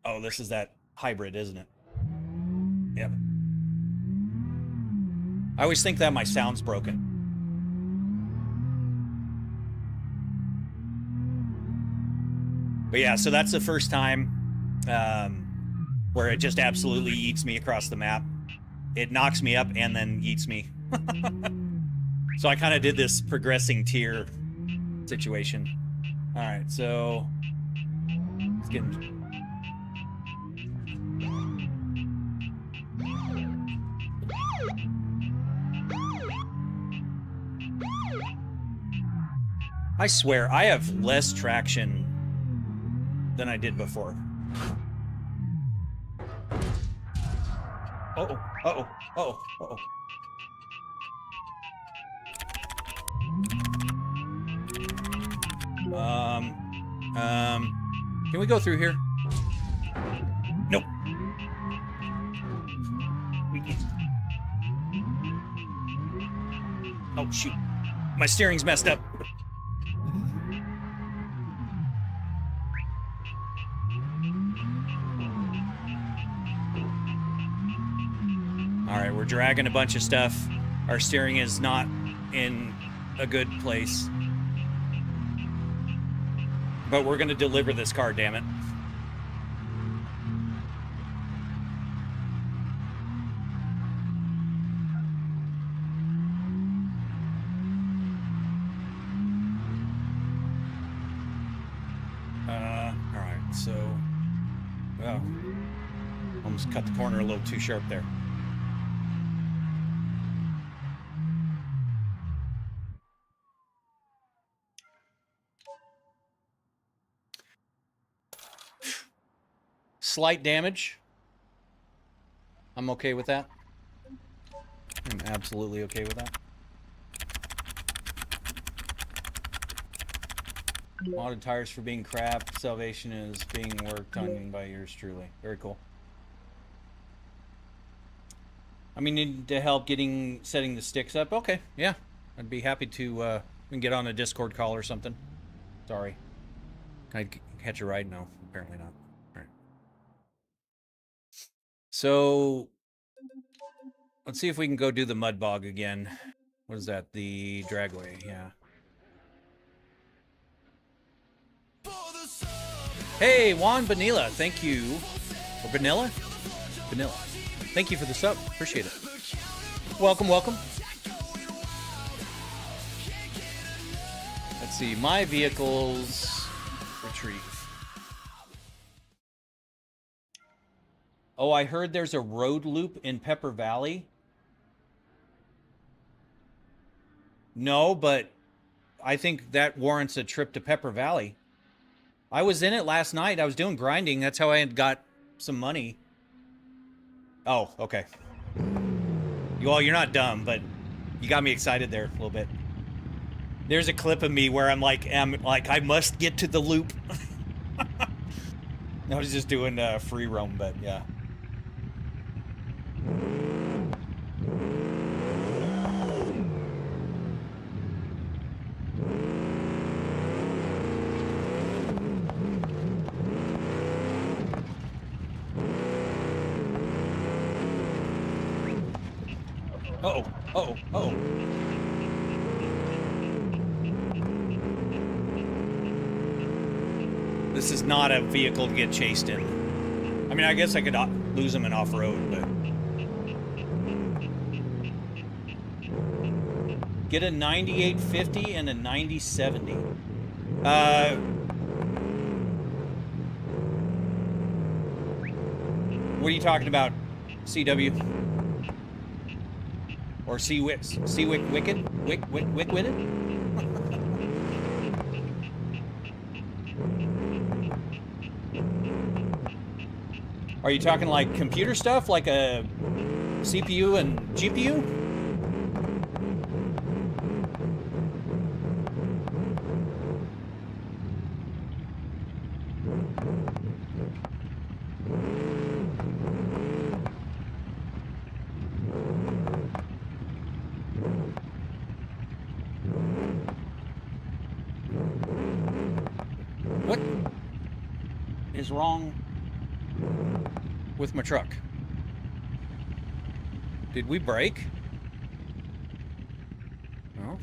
oh, this is that hybrid, isn't it? Yep. I always think that my sound's broken. But yeah, so that's the first time where it just absolutely yeets me across the map. It knocks me up and then yeets me. So I kind of did this progressing tier situation. All right, so let's get into... I swear, I have less traction than I did before. Uh-oh, uh-oh, uh-oh, uh-oh. Can we go through here? Nope. Oh, shoot. My steering's messed up. All right, we're dragging a bunch of stuff. Our steering is not in a good place. But we're going to deliver this car, damn it. All right, so... Oh. Almost cut the corner a little too sharp there. Slight damage. I'm okay with that. I'm absolutely okay with that. Modded tires for being crap. Salvation is being worked on by yours truly. Very cool. I mean, need to help setting the sticks up. Okay, yeah. I'd be happy to we can get on a Discord call or something. Sorry. Can I catch a ride? No, apparently not. So, let's see if we can go do the mud bog again. What is that? The dragway, yeah. Hey, Juan Vanilla, thank you. Or Vanilla? Vanilla. Thank you for the sub. Appreciate it. Welcome, welcome. Let's see. My vehicles retrieve. Oh, I heard there's a road loop in Pepper Valley. No, but I think that warrants a trip to Pepper Valley. I was in it last night. I was doing grinding. That's how I had got some money. Oh, okay. Well, you're not dumb, but you got me excited there a little bit. There's a clip of me where I'm like, I must get to the loop. I was just doing free roam, but yeah. Uh-oh. Uh-oh. Uh-oh. This is not a vehicle to get chased in. I mean, I guess I could lose them in off-road, but... Get a 9850 and a 9070. What are you talking about, CW? Or Seawick Wicked? Wick-witted? Are you talking like computer stuff, like a CPU and GPU? What is wrong with my truck? Did we break? No.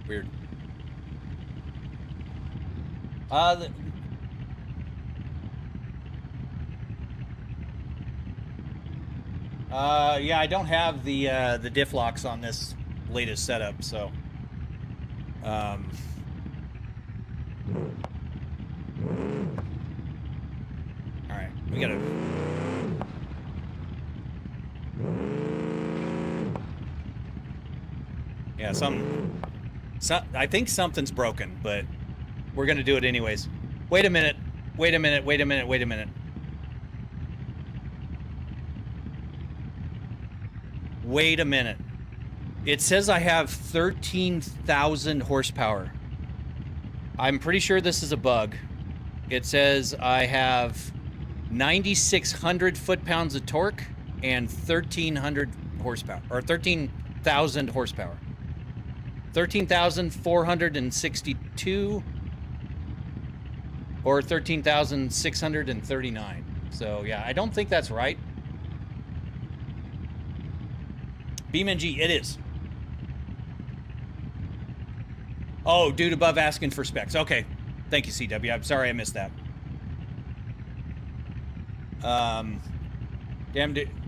Weird. Yeah, I don't have the diff locks on this latest setup, so all right, we gotta. Yeah, I think something's broken, but we're gonna do it anyways. Wait a minute. Wait a minute. Wait a minute. Wait a minute. Wait a minute. It says I have 13,000 horsepower. I'm pretty sure this is a bug. It says I have 9,600 foot-pounds of torque and 1,300 horsepower, or 13,000 horsepower. 13,462 or 13,639. So yeah, I don't think that's right. BeamNG, it is. Oh, dude above asking for specs. Okay. Thank you, CW. I'm sorry I missed that.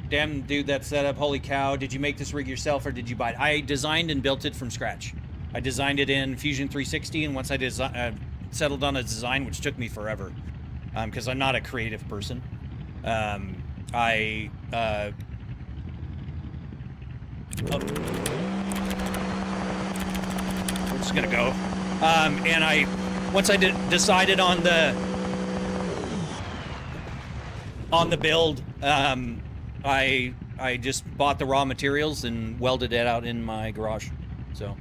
Damn dude, that setup. Holy cow. Did you make this rig yourself or did you buy it? I designed and built it from scratch. I designed it in Fusion 360, and once I settled on a design, which took me forever, because I'm not a creative person, we're just gonna go. And once I decided on the build, I just bought the raw materials and welded it out in my garage. So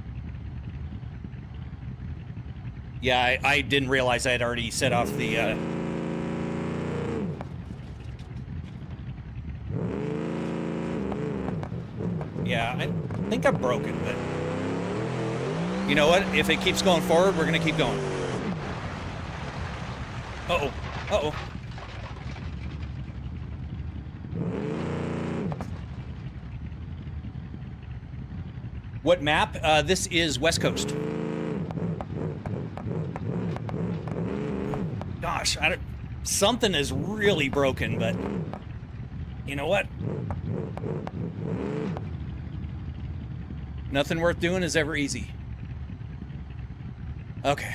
yeah, I didn't realize I had already set off the yeah, I think I'm broken, but you know what? If it keeps going forward, we're gonna keep going. Uh-oh. Uh-oh. What map? This is West Coast. Gosh, something is really broken, but you know what? Nothing worth doing is ever easy. Okay.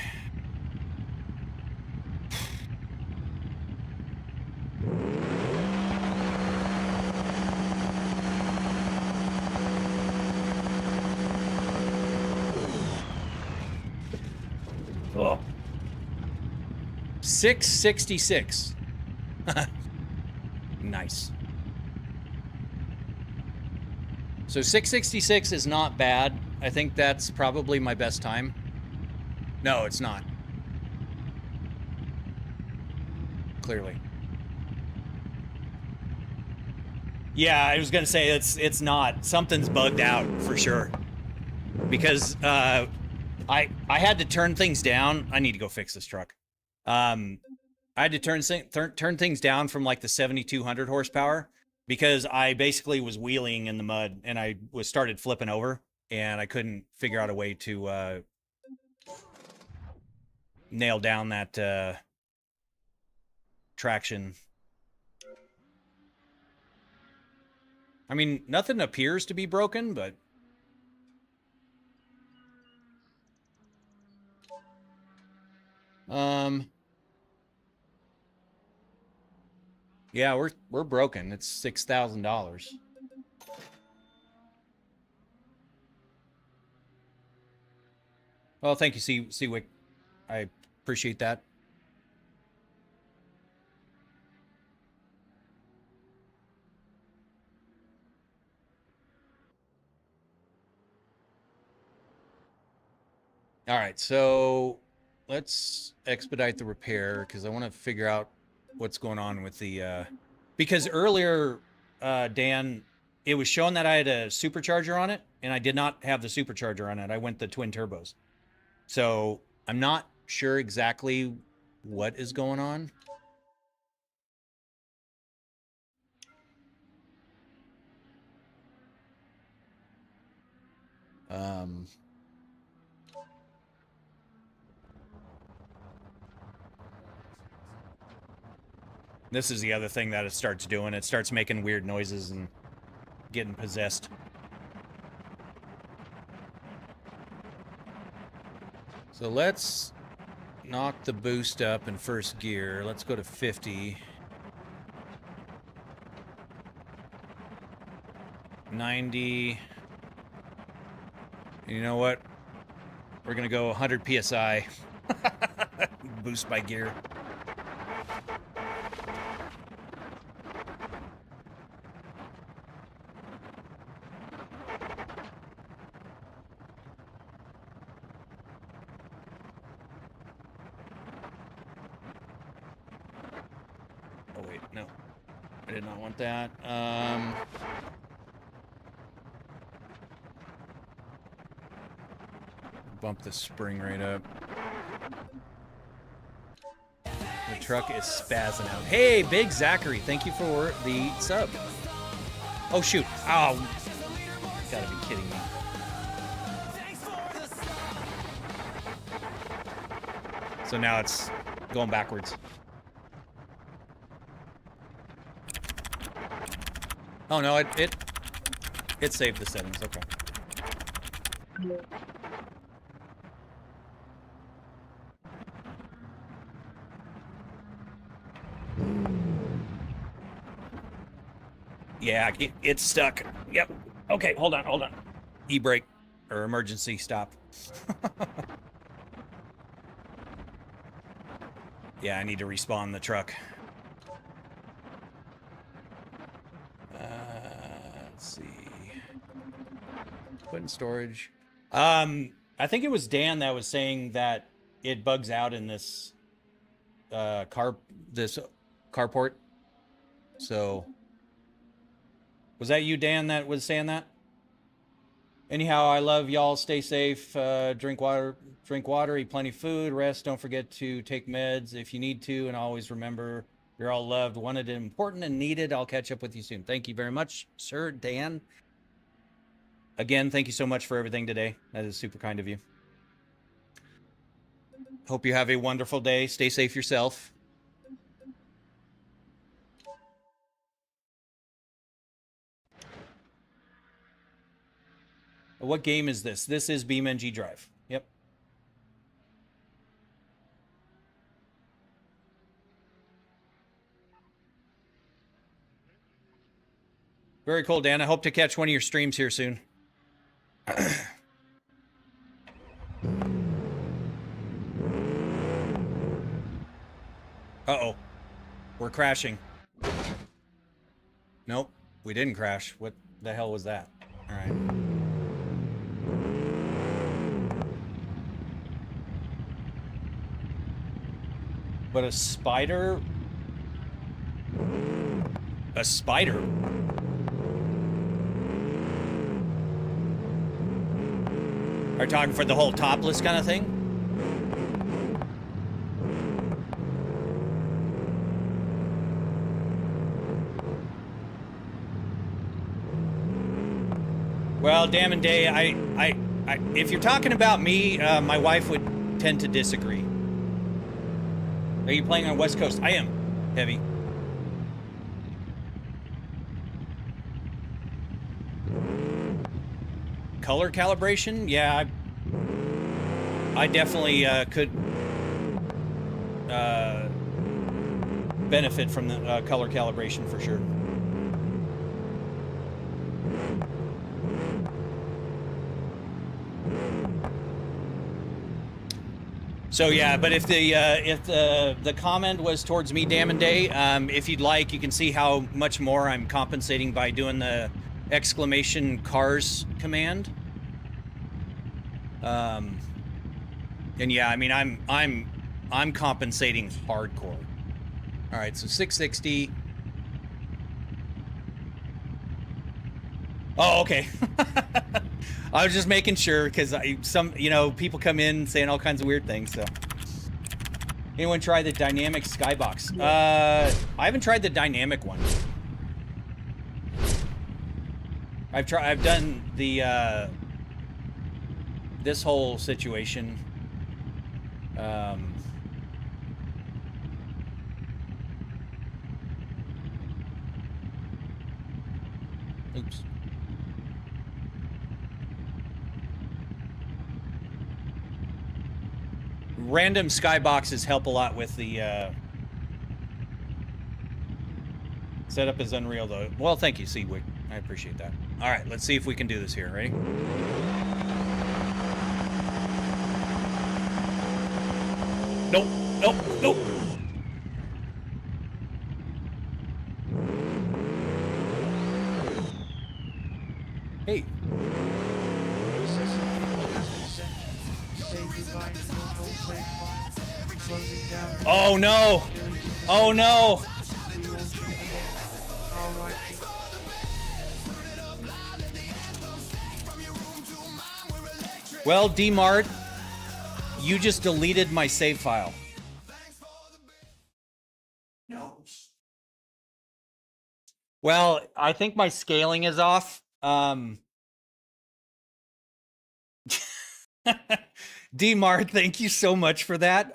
Oh. 666. Nice. So 666 is not bad. I think that's probably my best time. No, it's not. Clearly. Yeah, I was gonna say it's not. Something's bugged out for sure. Because I had to turn things down. I need to go fix this truck. I had to turn things down from like the 7,200 horsepower because I basically was wheeling in the mud and I started flipping over and I couldn't figure out a way to nail down that traction. I mean, nothing appears to be broken, but yeah, we're broken. It's $6,000. Well, thank you, Seawick. I appreciate that. All right, so let's expedite the repair because I want to figure out what's going on with the because earlier, Dan, it was showing that I had a supercharger on it, and I did not have the supercharger on it. I went the twin turbos. So I'm not sure exactly what is going on. This is the other thing that it starts doing. It starts making weird noises and getting possessed. So let's knock the boost up in first gear. Let's go to 50. 90. And you know what? We're going to go 100 PSI. Boost by gear. Oh, wait, no. I did not want that. Bump the spring rate up. The truck is spazzing out. Hey, Big Zachary, thank you for the sub. Oh, shoot. Oh, you gotta be kidding me. So now it's going backwards. Oh, no, it saved the settings. Okay. Yeah, it's stuck. Yep. Okay, hold on. E-brake or emergency stop. Yeah, I need to respawn the truck. Let's see. Put in storage. I think it was Dan that was saying that it bugs out in this carport. So was that you, Dan, that was saying that? Anyhow, I love y'all. Stay safe. Drink water, eat plenty of food, rest. Don't forget to take meds if you need to, and always remember you're all loved, wanted, and important, and needed. I'll catch up with you soon. Thank you very much, sir, Dan. Again, thank you so much for everything today. That is super kind of you. Hope you have a wonderful day. Stay safe yourself. What game is this? This is BeamNG.drive. Yep. Very cool, Dan. I hope to catch one of your streams here soon. Uh-oh. We're crashing. Nope. We didn't crash. What the hell was that? All right. But a spider? A spider? Are you talking for the whole topless kind of thing? Well, damn and day, if you're talking about me, my wife would tend to disagree. Are you playing on West Coast? I am. Heavy. Color calibration? Yeah, I definitely could benefit from the color calibration for sure. So yeah, but if the comment was towards me, damn and day, if you'd like, you can see how much more I'm compensating by doing the exclamation cars command. And yeah, I mean I'm compensating hardcore. All right, so 660. Oh, okay. I was just making sure because people come in saying all kinds of weird things. So, anyone try the dynamic skybox? I haven't tried the dynamic one. I've done the this whole situation. Oops. Random skyboxes help a lot with the setup is Unreal though. Well, thank you, Seawick. I appreciate that. All right, let's see if we can do this here. Ready? Nope, nope, nope. Hey. Oh no! Oh no! Well, D-Mart, you just deleted my save file. No. Well, I think my scaling is off. D-Mart, thank you so much for that.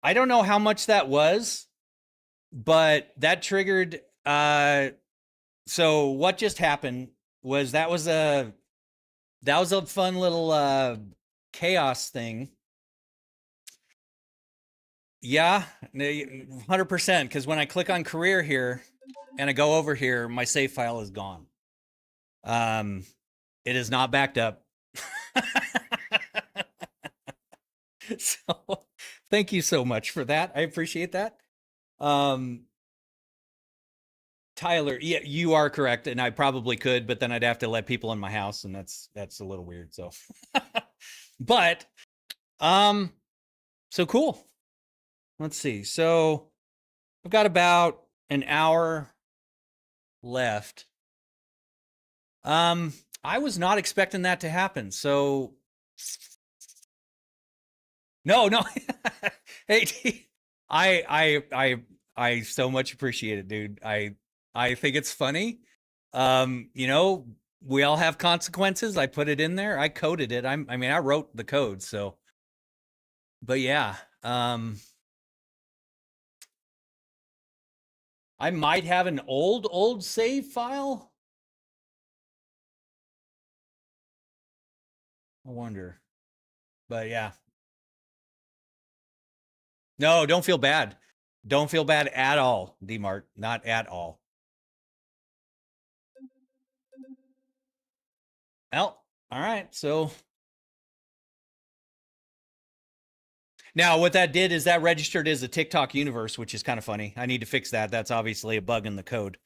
I don't know how much that was, but that triggered so what just happened was that was a fun little chaos thing. Yeah, 100%, because when I click on career here and I go over here, my save file is gone. It is not backed up. So thank you so much for that. I appreciate that. Tyler, yeah, you are correct, and I probably could, but then I'd have to let people in my house, and that's a little weird. So, but, so cool. Let's see. So, I've got about an hour left. I was not expecting that to happen. So, no. Hey, I so much appreciate it, dude. I think it's funny. We all have consequences. I put it in there. I coded it. I mean, I wrote the code. So, but yeah, I might have an old save file. I wonder, but yeah. No, don't feel bad. Don't feel bad at all, D-Mart. Not at all. Well, all right. So now what that did is that registered as a TikTok universe, which is kind of funny. I need to fix that. That's obviously a bug in the code.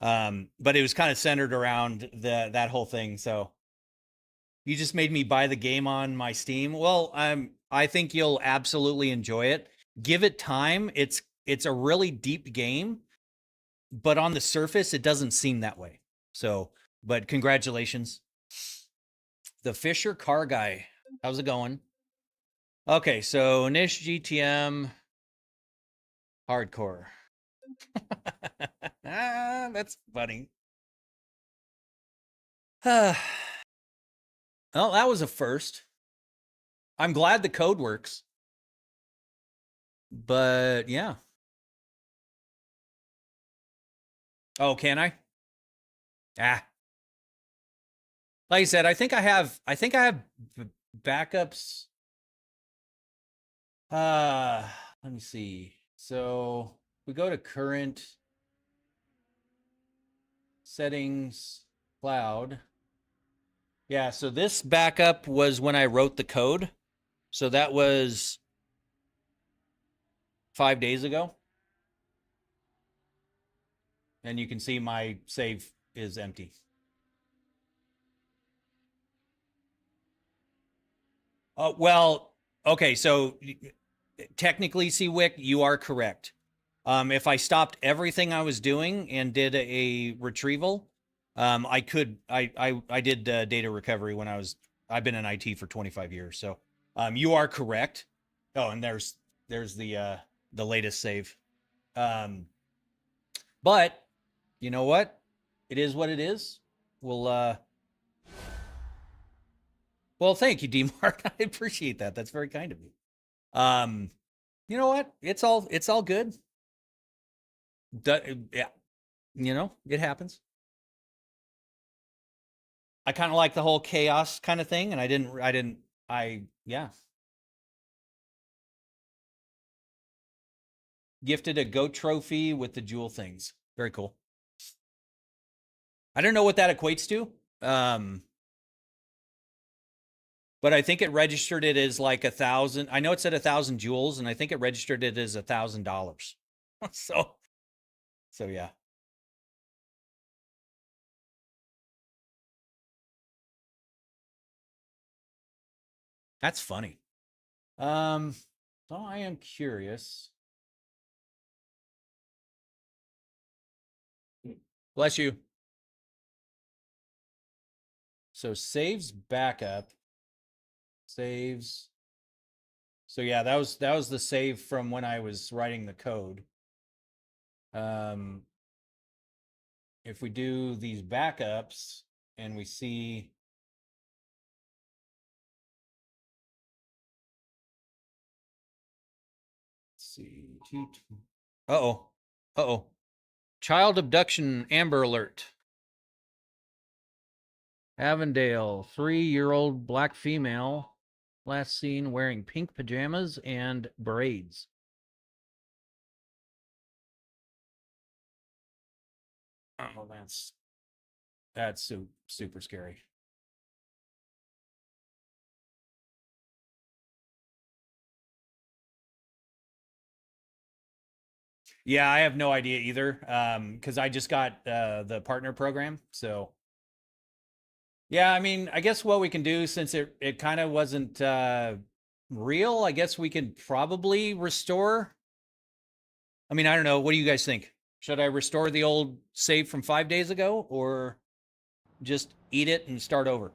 But it was kind of centered around that whole thing. So you just made me buy the game on my Steam. Well, I think you'll absolutely enjoy it. Give it time. It's a really deep game, but on the surface, it doesn't seem that way. So, but congratulations. The Fisher car guy. How's it going? Okay, so Nish GTM hardcore. Ah, that's funny. Well, that was a first. I'm glad the code works. But yeah. Oh, can I? Ah. Like I said, I think I have backups. Let me see. So we go to current settings, cloud. Yeah, so this backup was when I wrote the code. So that was 5 days ago. And you can see my save is empty. Well, okay, so technically, CWIC, you are correct. If I stopped everything I was doing and did a retrieval, I could. I did data recovery when I've been in IT for 25 years, so you are correct. Oh, and there's the latest save. But you know what? It is what it is. We'll well, thank you, D-Mark. I appreciate that. That's very kind of you. You know what? It's all good. Yeah, you know, it happens. I kind of like the whole chaos kind of thing, and I gifted a goat trophy with the jewel things. Very cool. I don't know what that equates to. But I think it registered it as like 1,000. I know it said 1,000 jewels, and I think it registered it as $1,000. So yeah. That's funny. So I am curious. Bless you. So saves backup. Saves. So yeah, that was the save from when I was writing the code. If we do these backups and we see see uh-oh. Uh-oh. Child abduction Amber Alert. Avondale, 3-year-old black female, last seen wearing pink pajamas and braids. Oh, that's super scary. Yeah, I have no idea either. Because I just got the partner program. So yeah, I mean, I guess what we can do, since it kind of wasn't real, I guess we could probably restore. I mean, I don't know. What do you guys think? Should I restore the old save from 5 days ago, or just eat it and start over?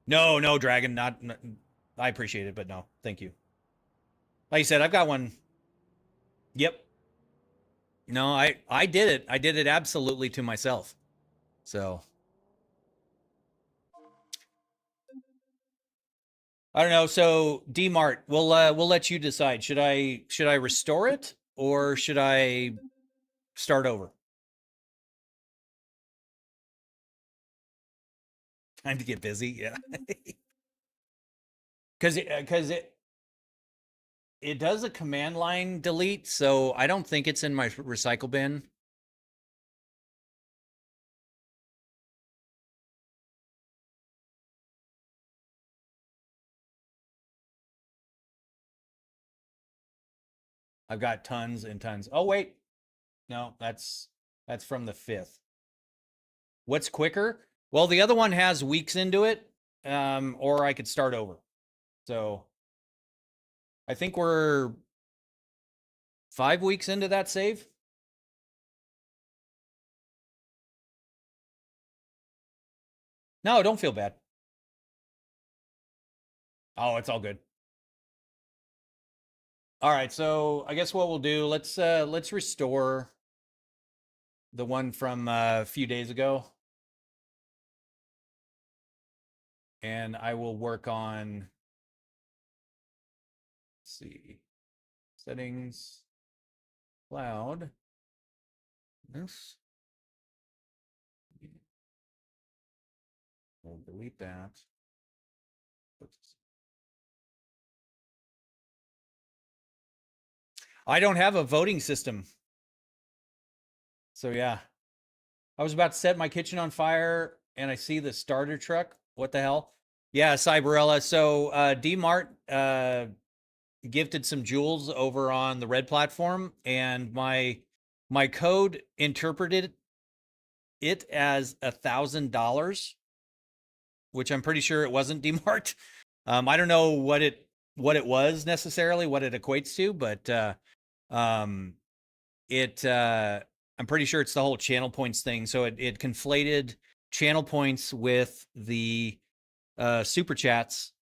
No, no, Dragon, not I appreciate it, but no, thank you. Like you said, I've got one. Yep. No, I did it. I did it absolutely to myself. So I don't know. So D Mart, we'll let you decide. Should I restore it, or should I start over? Time to get busy. Yeah. Because it does a command line delete, so I don't think it's in my recycle bin. I've got tons and tons. Oh wait, no, that's from the 5th. What's quicker? Well, the other one has weeks into it, or I could start over. So I think we're 5 weeks into that save. No, don't feel bad. Oh, it's all good. All right, so I guess what we'll do, let's restore. the one from a few days ago. And I will work on, let's see, settings, cloud, this. We'll delete that. I don't have a voting system. So yeah, I was about to set my kitchen on fire and I see the starter truck. What the hell? Yeah, Cyberella. So D-Mart gifted some jewels over on the red platform, and my code interpreted it as $1,000, which I'm pretty sure it wasn't D-Mart. I don't know what it was necessarily, what it equates to, but I'm pretty sure it's the whole channel points thing. So it conflated channel points with the super chats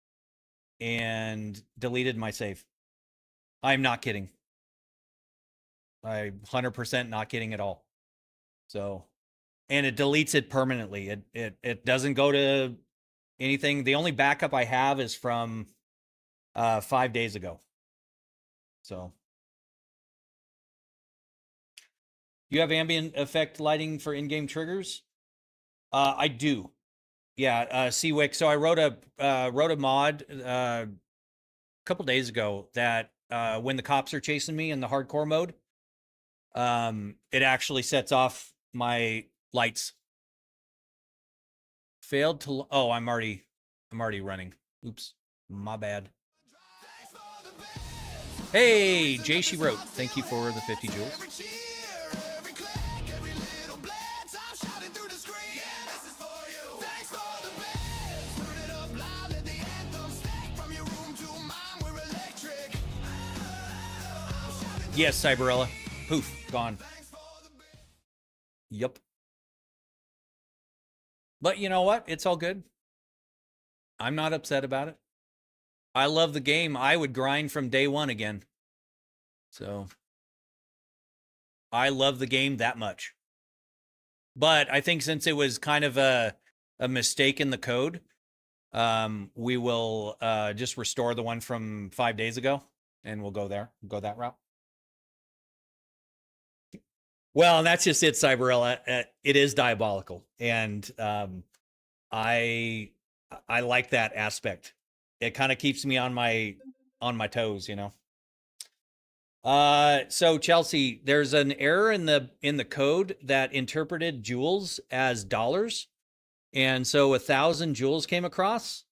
and deleted my save. I'm not kidding. I'm 100% not kidding at all. So, and it deletes it permanently. It doesn't go to anything. The only backup I have is from 5 days ago. So, you have ambient effect lighting for in-game triggers? I do. Yeah, Seawick. So I wrote a mod a couple days ago that when the cops are chasing me in the hardcore mode, it actually sets off my lights. Failed to. Oh, I'm already running. Oops, my bad. Hey, Jay, she wrote. Thank you for the 50 jewels. Yes, Cyberella. Poof, gone. Yup. But you know what? It's all good. I'm not upset about it. I love the game. I would grind from day one again. So I love the game that much. But I think since it was kind of a mistake in the code, we will just restore the one from 5 days ago, and we'll go there, go that route. Well, and that's just it, Cyberella. It is diabolical, and I like that aspect. It kind of keeps me on my toes, you know. So Chelsea, there's an error in the code that interpreted joules as dollars, and so 1,000 joules came across.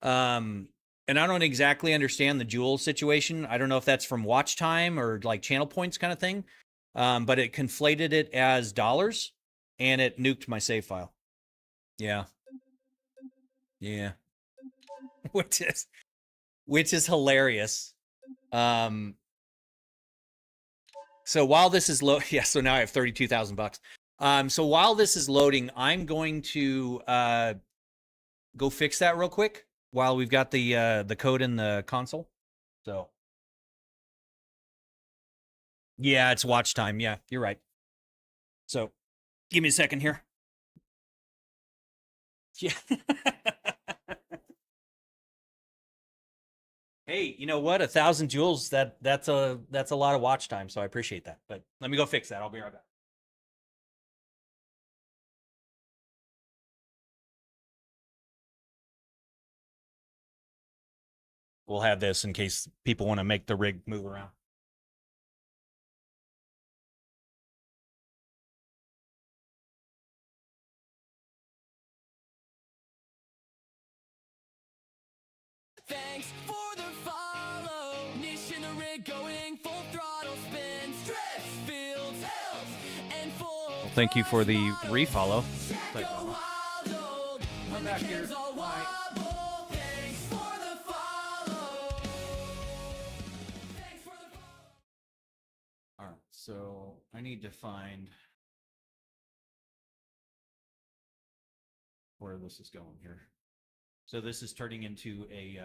And I don't exactly understand the joule situation. I don't know if that's from watch time or like channel points kind of thing. But it conflated it as dollars, and it nuked my save file. Yeah. Yeah. which is hilarious. So while this is yeah, so now I have $32,000. So while this is loading, I'm going to go fix that real quick while we've got the code in the console. So yeah, it's watch time. Yeah, you're right. So give me a second here. Yeah. Hey, you know what? 1,000 joules, that's a lot of watch time, so I appreciate that. But let me go fix that. I'll be right back. We'll have this in case people want to make the rig move around. Thanks for the follow. Niche in the rig going full throttle spin. Stress, fields, hills, and full. Well, thank you for the refollow. I'm back here. Thanks for the follow. All right, so I need to find where this is going here. So this is turning into a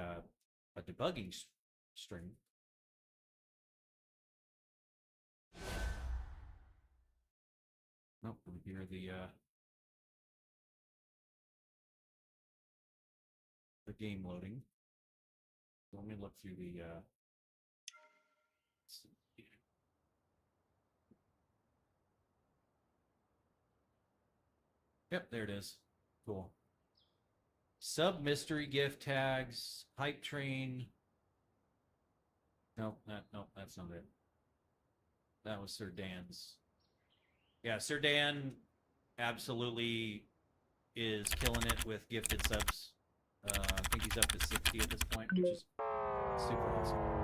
debugging string. Oh, we hear the game loading. So let me look through the Yep, there it is. Cool. Sub mystery gift tags, hype train. No, that's not it. That was Sir Dan's. Yeah, Sir Dan absolutely is killing it with gifted subs. I think he's up to 60 at this point, which is super awesome.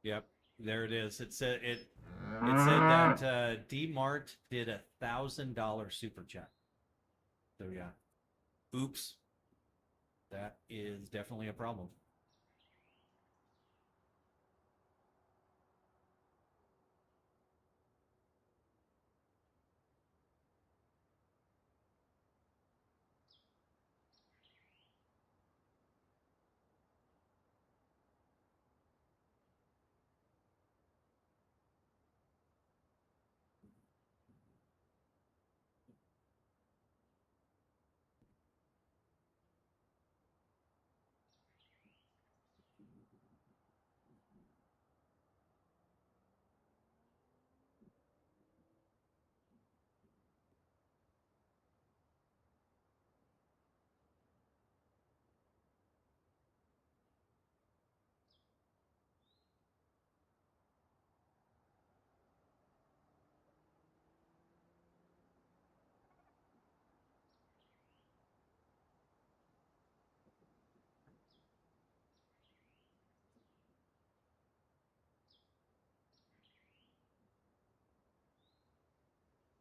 Yep, there it is. It said that D-Mart did $1,000 super chat. So yeah, oops, that is definitely a problem.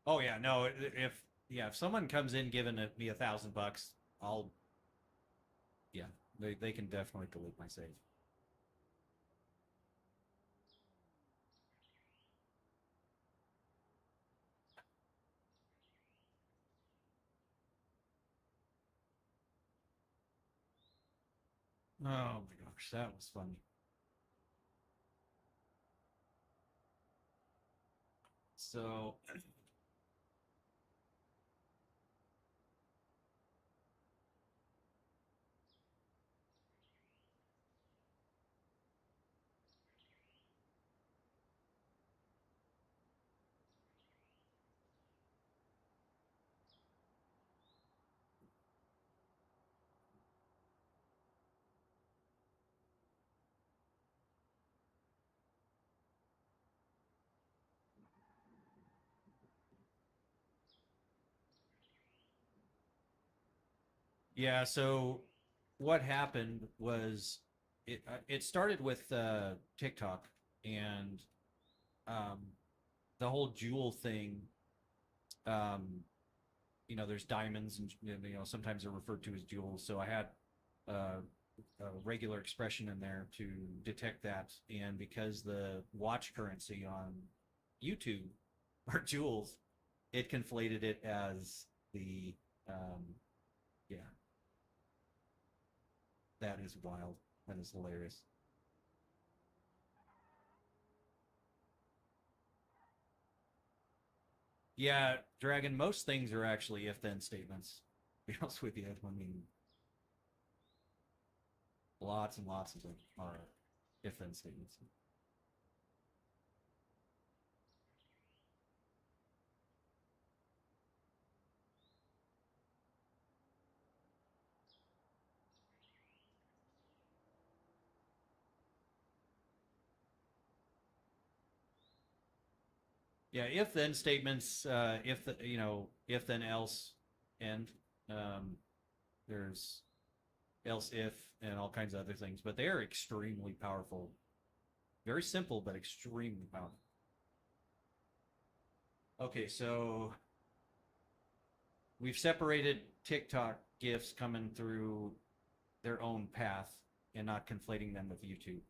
Oh yeah, no. If someone comes in giving me $1,000, I'll yeah, they can definitely delete my save. Oh my gosh, that was funny. So yeah, so what happened was it started with TikTok and um, the whole jewel thing. Um, there's diamonds and sometimes they're referred to as jewels. So I had uh, a regular expression in there to detect that, and because the watch currency on YouTube are jewels, it conflated it as the yeah. That is wild. That is hilarious. Yeah, Dragon, most things are actually if then statements. To be honest with you, I mean, lots and lots of them are if then statements. Yeah, if then statements, if then else, and um, there's else if and all kinds of other things, but they are extremely powerful. Very simple, but extremely powerful. Okay, so we've separated TikTok gifts coming through their own path and not conflating them with YouTube.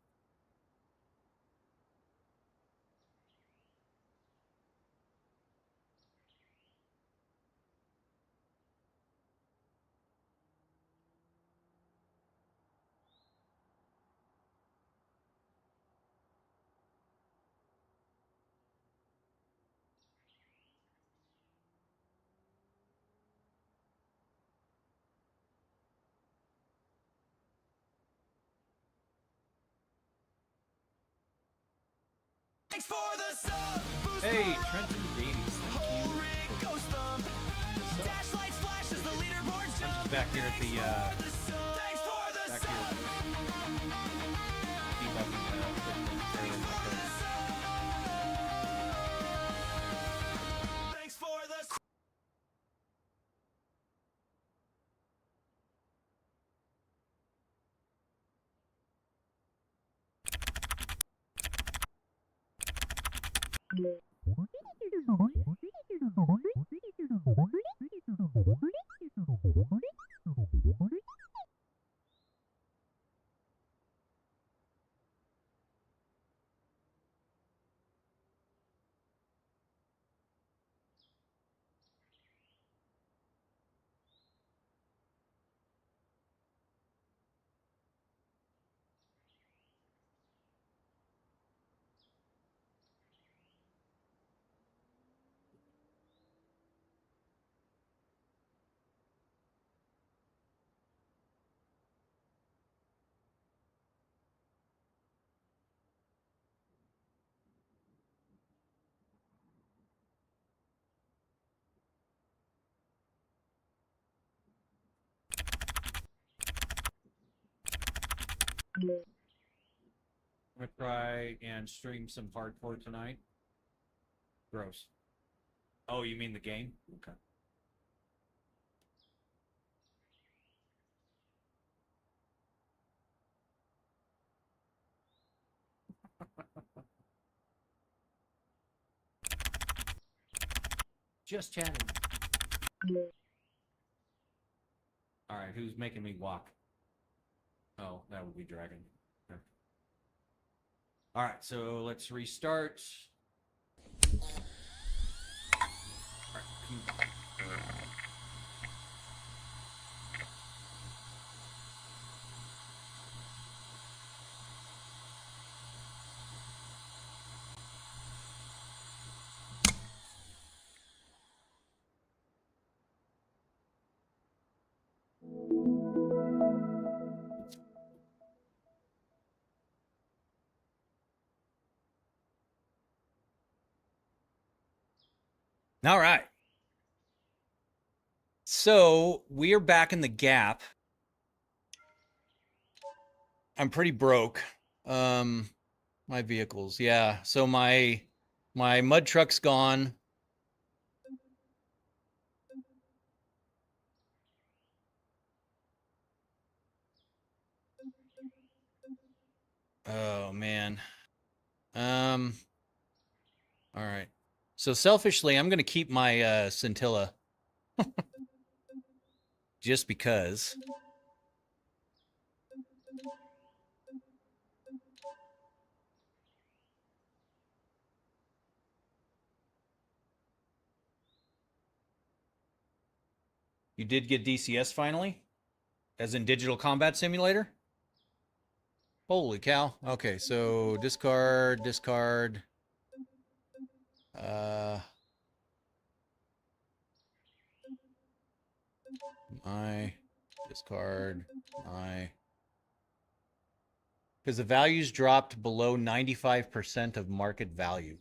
Thanks for the sub. Boost Hey, my Trenton Davies. Thank whole you. rig goes thump. Dash lights flash as the leaderboard jump. I'm just back here at the Thanks for the back sub. here debugging the trailer in my code. Thanks for the I'm gonna try and stream some hardcore tonight. Gross. Oh, you mean the game? Okay. Just chatting. All right, who's making me walk? Oh, that would be Dragon. Okay. All right, so let's restart. All right, all right. So we are back in the gap. I'm pretty broke. My vehicles, yeah. So my mud truck's gone. Oh man. All right. So selfishly, I'm gonna keep my Scintilla. Just because. You did get DCS finally? As in Digital Combat Simulator? Holy cow. Okay, so discard, discard. My discard, my. Because the values dropped below 95% of market value.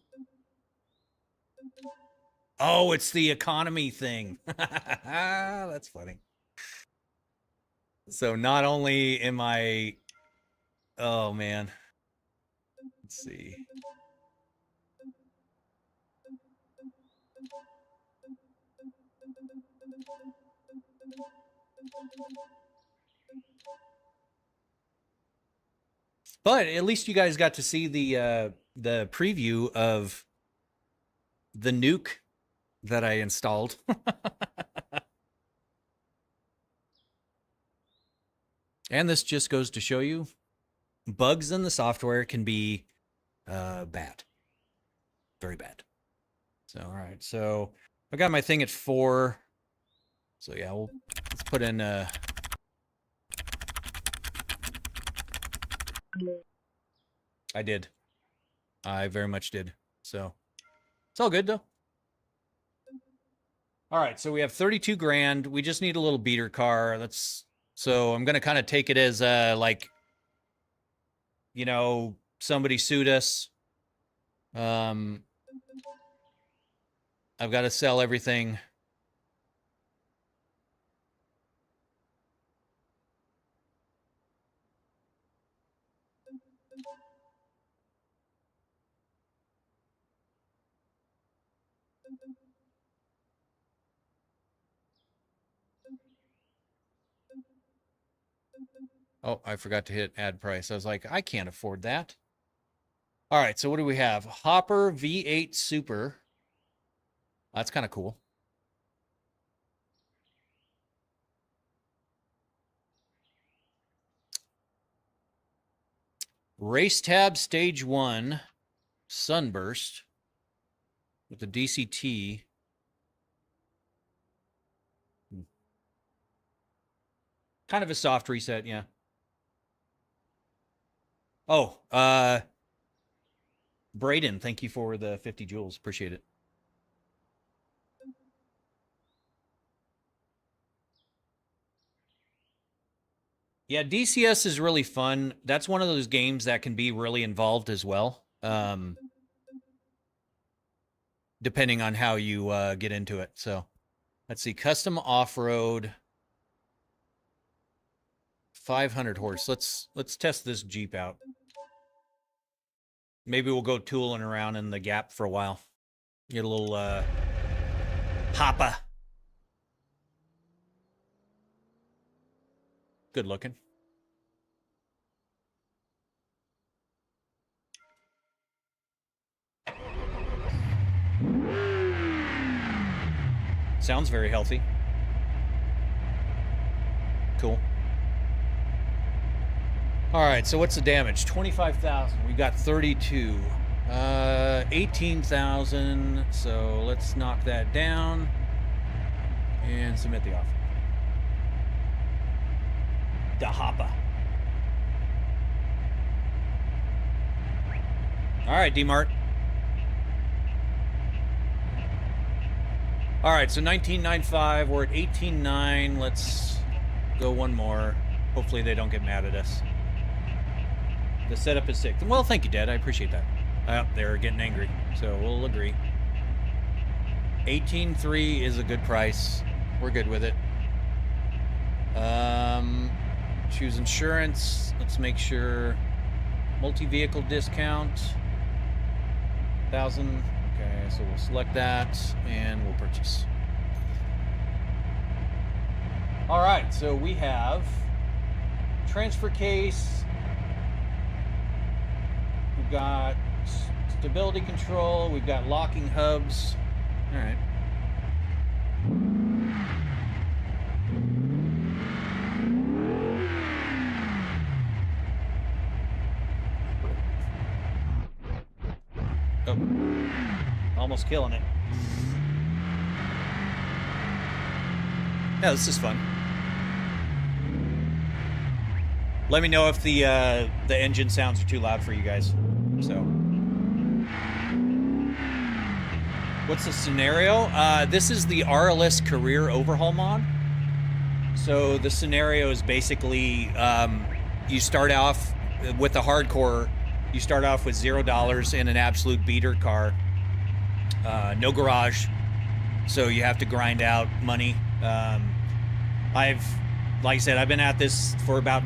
Oh, it's the economy thing. That's funny. So not only am I, oh man, let's see. But at least you guys got to see the preview of the nuke that I installed. And this just goes to show you bugs in the software can be bad. Very bad. So, all right. So I got my thing at 4. So yeah, let's put in I did. I very much did. So it's all good though. All right, so we have 32 grand. We just need a little beater car. So I'm gonna kind of take it as like, you know, somebody sued us. I've got to sell everything. Oh, I forgot to hit add price. I was like, I can't afford that. All right, so what do we have? Hopper V8 Super. That's kind of cool. Race Tab Stage 1 Sunburst with the DCT. Kind of a soft reset, yeah. Oh, Braden, thank you for the 50 joules. Appreciate it. Yeah, DCS is really fun. That's one of those games that can be really involved as well, depending on how you get into it. So let's see, custom off-road, 500 horse. Let's test this Jeep out. Maybe we'll go tooling around in the gap for a while. Get a little hopper. Good looking. Sounds very healthy. Cool. All right, so what's the damage? 25,000. We got 32. 18,000. So let's knock that down and submit the offer. Da hoppa. All right, D-Mart. All right, so 19.95. We're at 18.9. Let's go one more. Hopefully they don't get mad at us. The setup is sick. Well, thank you, Dad. I appreciate that. They're getting angry, so we'll agree. 18.3 is a good price. We're good with it. Choose insurance. Let's make sure. Multi-vehicle discount. 1,000. Okay, so we'll select that and we'll purchase. All right, so we have transfer case. We've got stability control. We've got locking hubs. All right. Oh, almost killing it. Yeah, this is fun. Let me know if the engine sounds are too loud for you guys. So, what's the scenario? This is the RLS career overhaul mod. So the scenario is basically you start off with the hardcore. You start off with $0 in an absolute beater car. No garage, so you have to grind out money. Like I said, I've been at this for about,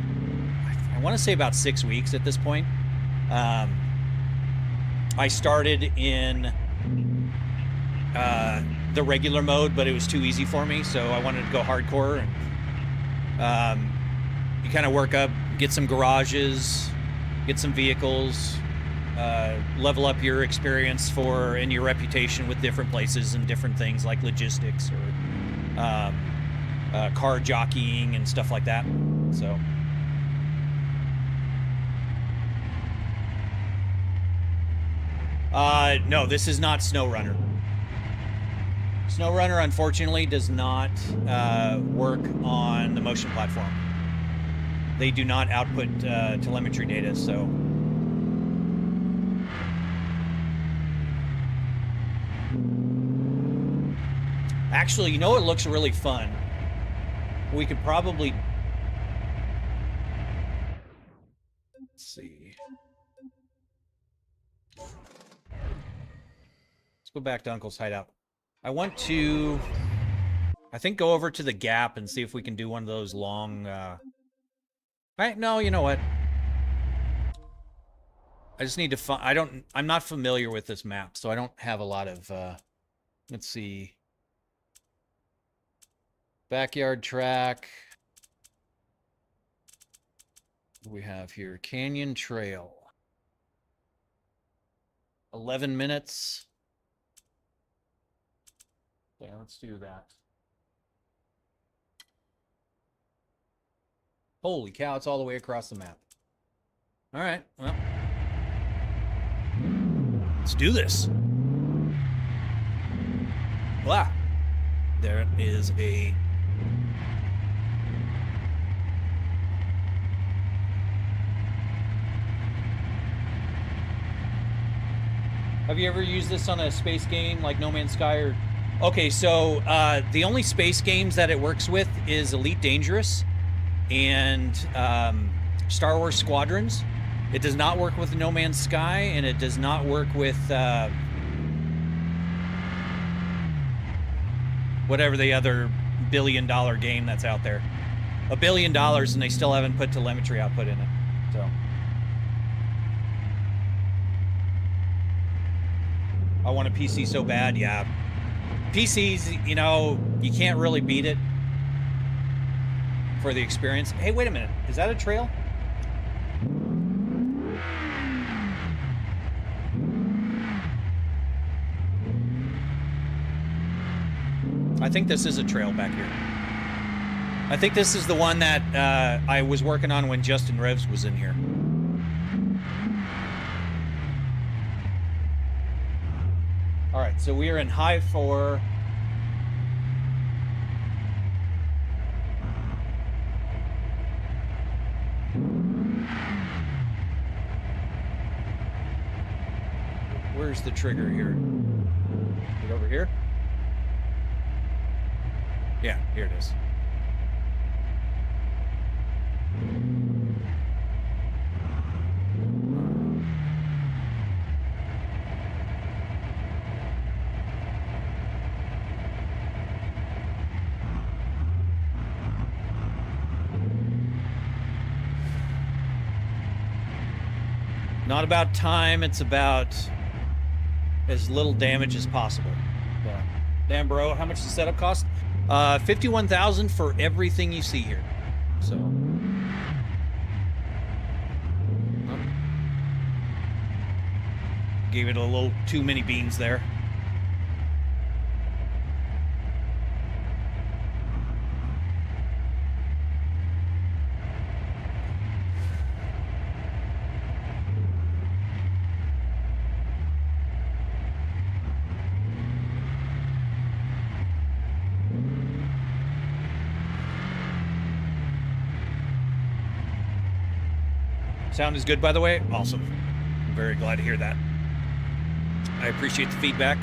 I want to say about 6 weeks at this point. I started in the regular mode, but it was too easy for me, so I wanted to go hardcore. And you kind of work up, get some garages, get some vehicles, level up your experience and your reputation with different places and different things like logistics or car jockeying and stuff like that. So. No, this is not SnowRunner. SnowRunner, unfortunately, does not work on the motion platform. They do not output telemetry data, so. Actually, you know what looks really fun? We could probably... Let's see. Let's go back to Uncle's hideout. I want to, I think, go over to the gap and see if we can do one of those long, no, you know what? I just need to find, I'm not familiar with this map, so I don't have a lot of, let's see. Backyard track. What do we have here? Canyon Trail. 11 minutes. Okay, let's do that. Holy cow, it's all the way across the map. All right, well. Let's do this. Wow. There is a... Have you ever used this on a space game like No Man's Sky or... Okay, so the only space games that it works with is Elite Dangerous and Star Wars Squadrons. It does not work with No Man's Sky, and it does not work with whatever the other billion-dollar game that's out there. $1 billion, and they still haven't put telemetry output in it. So I want a PC so bad, yeah. PCs, you know, you can't really beat it for the experience. Hey, wait a minute. Is that a trail? I think this is a trail back here. I think this is the one that I was working on when Justin Revs was in here. All right, so we are in Hive 4. Where's the trigger here? Is it over here? Yeah, here it is. Not about time, it's about as little damage as possible. Yeah. Damn, bro, how much does the setup cost? 51,000 for everything you see here. So. Gave it a little too many beans there. Sound is good, by the way? Awesome. I'm very glad to hear that. I appreciate the feedback.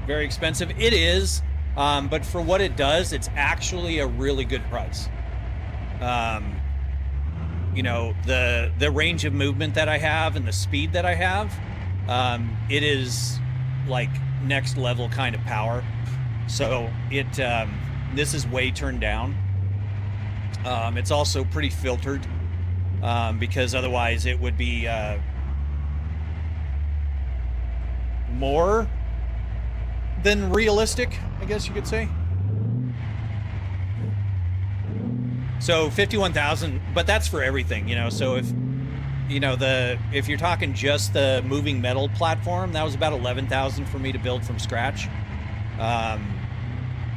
Very expensive. It is, but for what it does, it's actually a really good price. You know, the range of movement that I have and the speed that I have, it is like next level kind of power. So it this is way turned down. It's also pretty filtered because otherwise it would be more than realistic, I guess you could say. So 51,000, but that's for everything, you know. So if you know if you're talking just the moving metal platform, that was about 11,000 for me to build from scratch.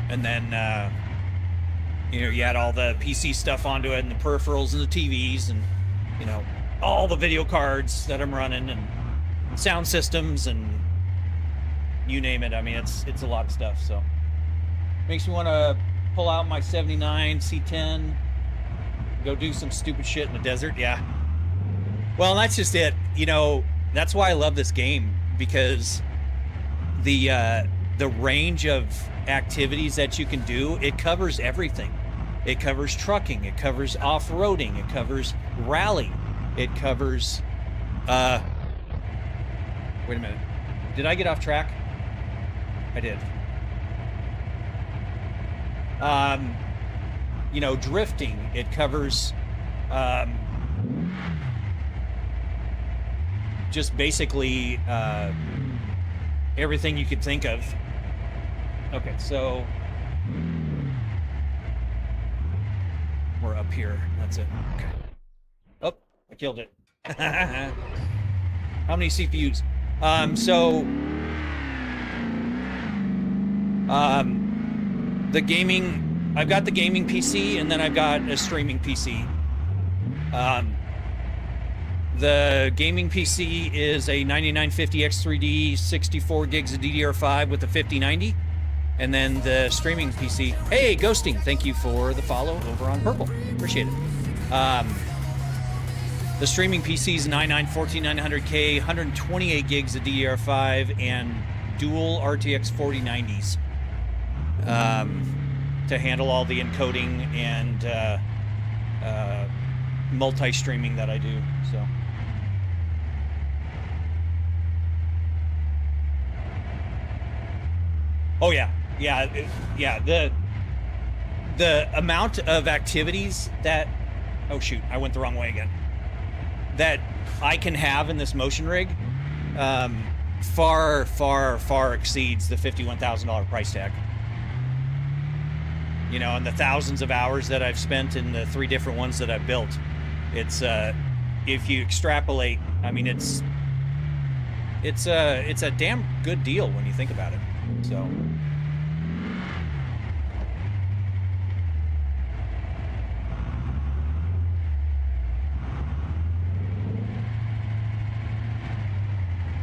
And then you know, you add all the PC stuff onto it and the peripherals and the TVs and, you know, all the video cards that I'm running and sound systems and you name it. I mean, it's a lot of stuff. So makes me want to pull out my 79 C10, go do some stupid shit in the desert. Yeah. Well, that's just it. You know, that's why I love this game, because the the range of activities that you can do, it covers everything. It covers trucking, it covers off-roading, it covers rally, it covers, wait a minute. Did I get off track? I did. You know, drifting, it covers, just basically, everything you could think of. Okay, so we're up here. That's it. Okay. Oh, I killed it. How many CPUs? The gaming, I've got the gaming PC, and then I've got a streaming PC. The gaming PC is a 9950 X3D, 64 gigs of DDR5 with a 5090. And then the streaming PC, hey, Ghosting, thank you for the follow over on Purple. Appreciate it. The streaming PC is 14900K, 128 gigs of DDR5, and dual RTX 4090s to handle all the encoding and multi-streaming that I do, so. Oh yeah, yeah. The amount of activities that, oh shoot, I went the wrong way again. That I can have in this motion rig, far exceeds the $51,000 price tag. You know, and the thousands of hours that I've spent in the 3 different ones that I've built, it's if you extrapolate, I mean, it's a damn good deal when you think about it. So.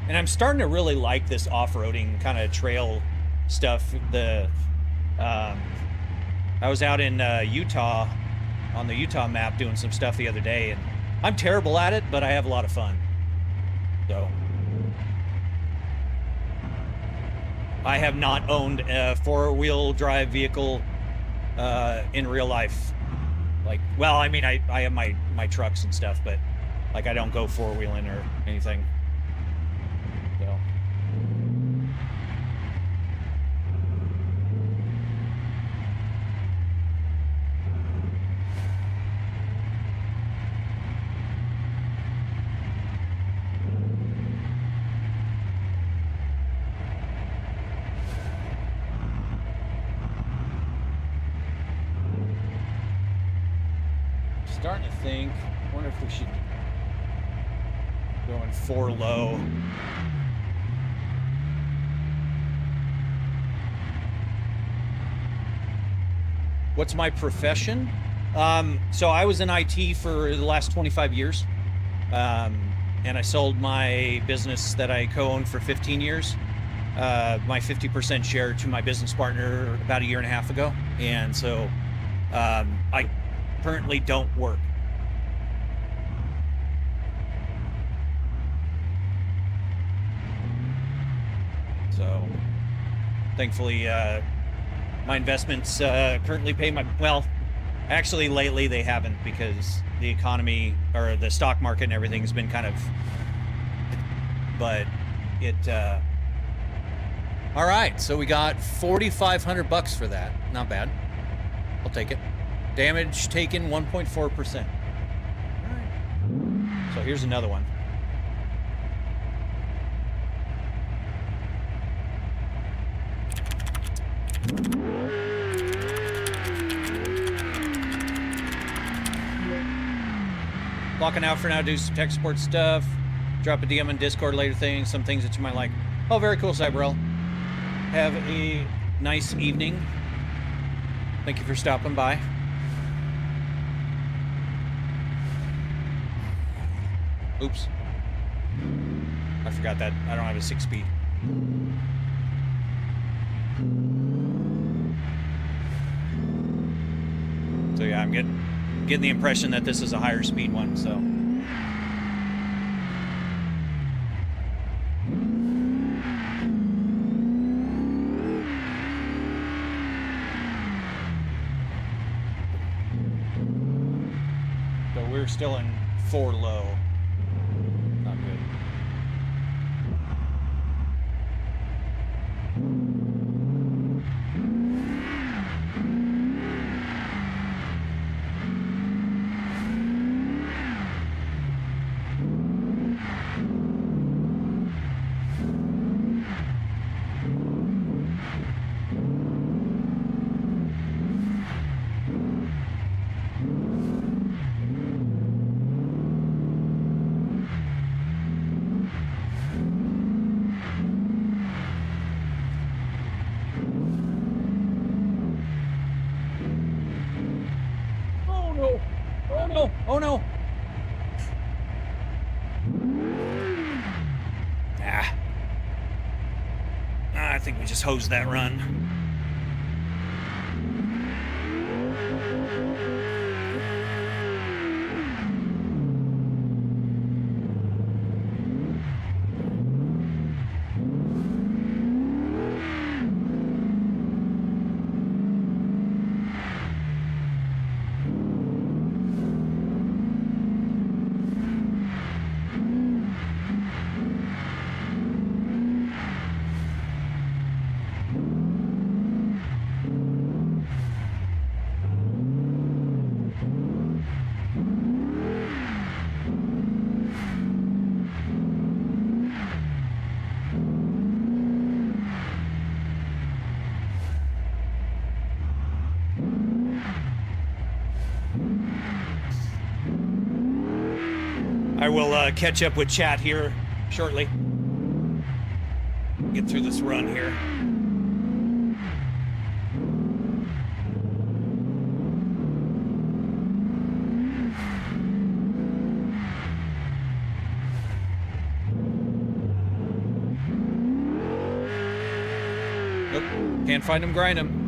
And I'm starting to really like this off-roading kind of trail stuff. I was out in Utah, on the Utah map, doing some stuff the other day, and I'm terrible at it, but I have a lot of fun. So. I have not owned a 4-wheel drive vehicle in real life. Like, well, I mean, I have my trucks and stuff, but like I don't go 4-wheeling or anything. So. Starting to think, wonder if we should go in 4 low. What's my profession? So I was in IT for the last 25 years. And I sold my business that I co-owned for 15 years. My 50% share to my business partner about 1.5 years ago. And so I currently don't work. So thankfully my investments currently pay my, well, actually lately they haven't, because the economy or the stock market and everything has been kind of, but it all right, so we got $4,500 for that. Not bad. I'll take it. Damage taken 1.4%. All right. So here's another one. Blocking out for now, do some tech support stuff. Drop a DM on Discord later, some things that you might like. Oh, very cool, Cyberel. Have a nice evening. Thank you for stopping by. Oops. I forgot that I don't have a 6-speed. So yeah, I'm getting the impression that this is a higher speed one, so. still in 4 low. Not good. Oh no! I think we just hosed that run. I will catch up with chat here shortly. Get through this run here. Nope, can't find him, grind him.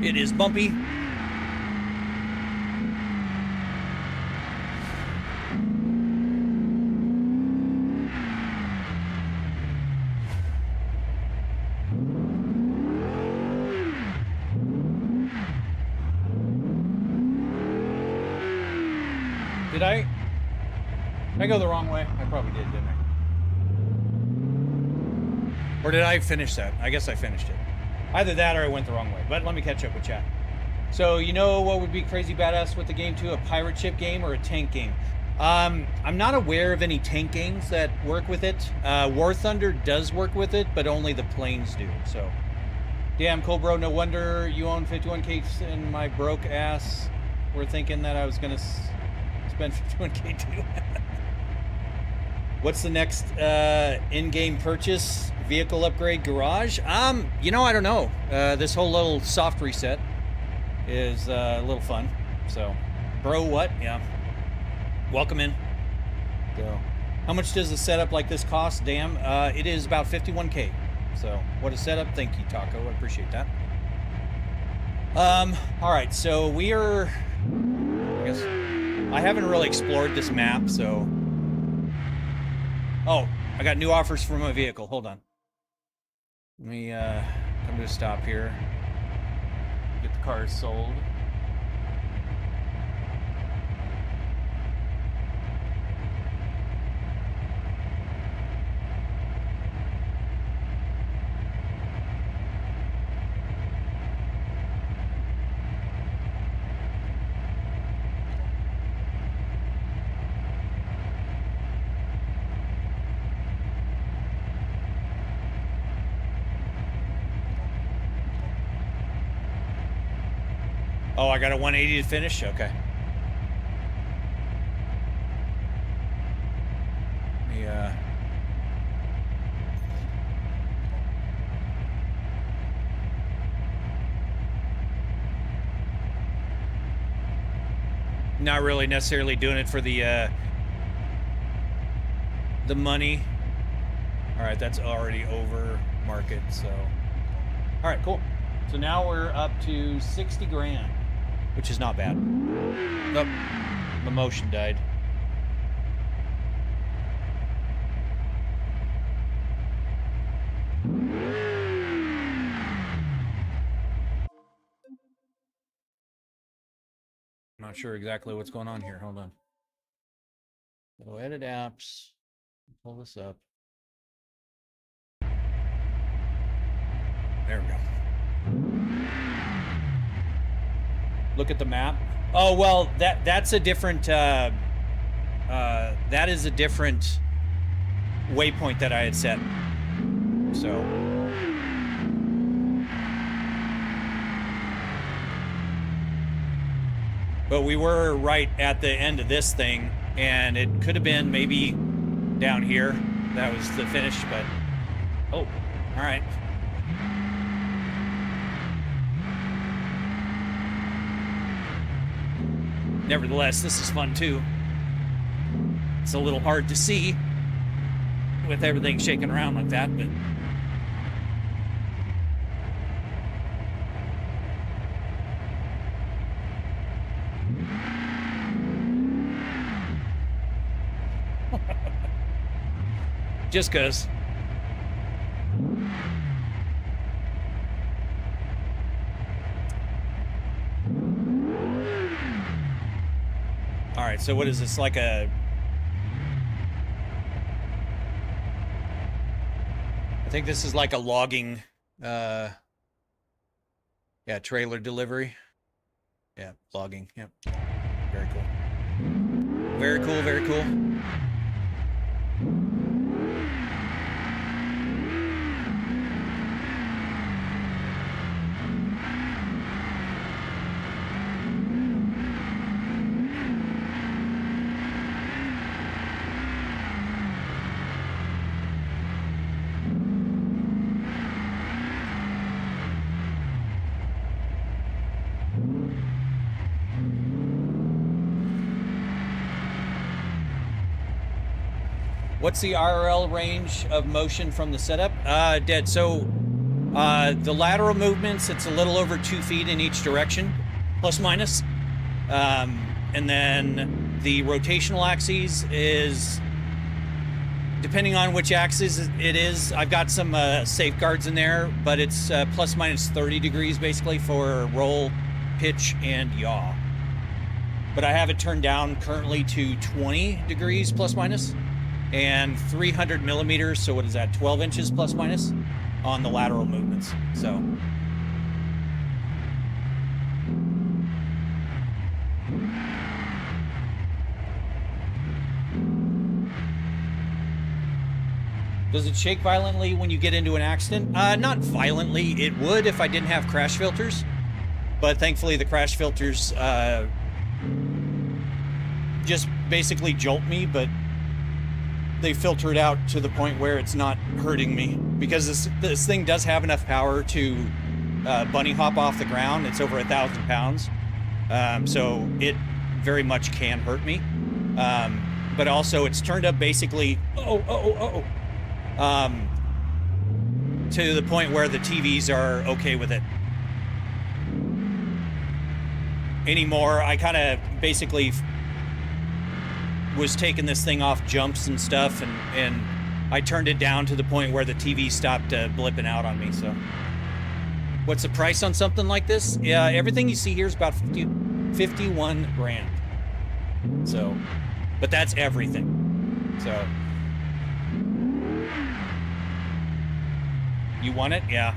It is bumpy. Did I go the wrong way? I probably did, didn't I? Or did I finish that? I guess I finished it. Either that or I went the wrong way, but let me catch up with chat. So, you know what would be crazy badass with the game too? A pirate ship game or a tank game? I'm not aware of any tank games that work with it. War Thunder does work with it, but only the planes do, so. Damn, Cobro, no wonder you own 51K and my broke ass were thinking that I was gonna spend 51K too. What's the next in-game purchase? Vehicle upgrade garage? You know, I don't know. This whole little soft reset is a little fun. So, bro, what? Yeah. Welcome in. So, how much does a setup like this cost? Damn, it is about 51K. So, what a setup. Thank you, Taco. I appreciate that. All right. So we are. I guess I haven't really explored this map. So, oh, I got new offers for my vehicle. Hold on. Let me come to a stop here. Get the car sold. Oh, I got a 180 to finish? Okay. Yeah. Not really necessarily doing it for the money. All right, that's already over market, so. All right, cool. So now we're up to 60 grand, which is not bad. Oh, my motion died. I'm not sure exactly what's going on here. Hold on. Go edit apps. Pull this up. There we go. Look at the map. Oh well, that's a different. That is a different waypoint that I had set. So. But we were right at the end of this thing, and it could have been maybe down here. That was the finish, but oh, all right. Nevertheless, this is fun too. It's a little hard to see with everything shaking around like that, but just cause. All right, so what is this, like a... I think this is like a logging, yeah, trailer delivery. Yeah, logging, yep. Very cool. Very cool, very cool. What's the RL range of motion from the setup? Dead. So the lateral movements, it's a little over 2 feet in each direction, plus minus. And then the rotational axis is, depending on which axis it is, I've got some safeguards in there, but it's plus minus 30 degrees basically for roll, pitch, and yaw. But I have it turned down currently to 20 degrees plus minus. And 300 millimeters, so what is that, 12 inches plus minus on the lateral movements. So does it shake violently when you get into an accident? Not violently. It would if I didn't have crash filters, but thankfully the crash filters just basically jolt me, but they filter it out to the point where it's not hurting me, because this thing does have enough power to bunny hop off the ground. It's over 1,000 pounds, so it very much can hurt me. But also it's turned up basically to the point where the TVs are okay with it. Anymore, I kind of basically was taking this thing off jumps and stuff, and I turned it down to the point where the TV stopped blipping out on me. So what's the price on something like this? Yeah, everything you see here is about 51 grand. So, but that's everything. So you want it? Yeah.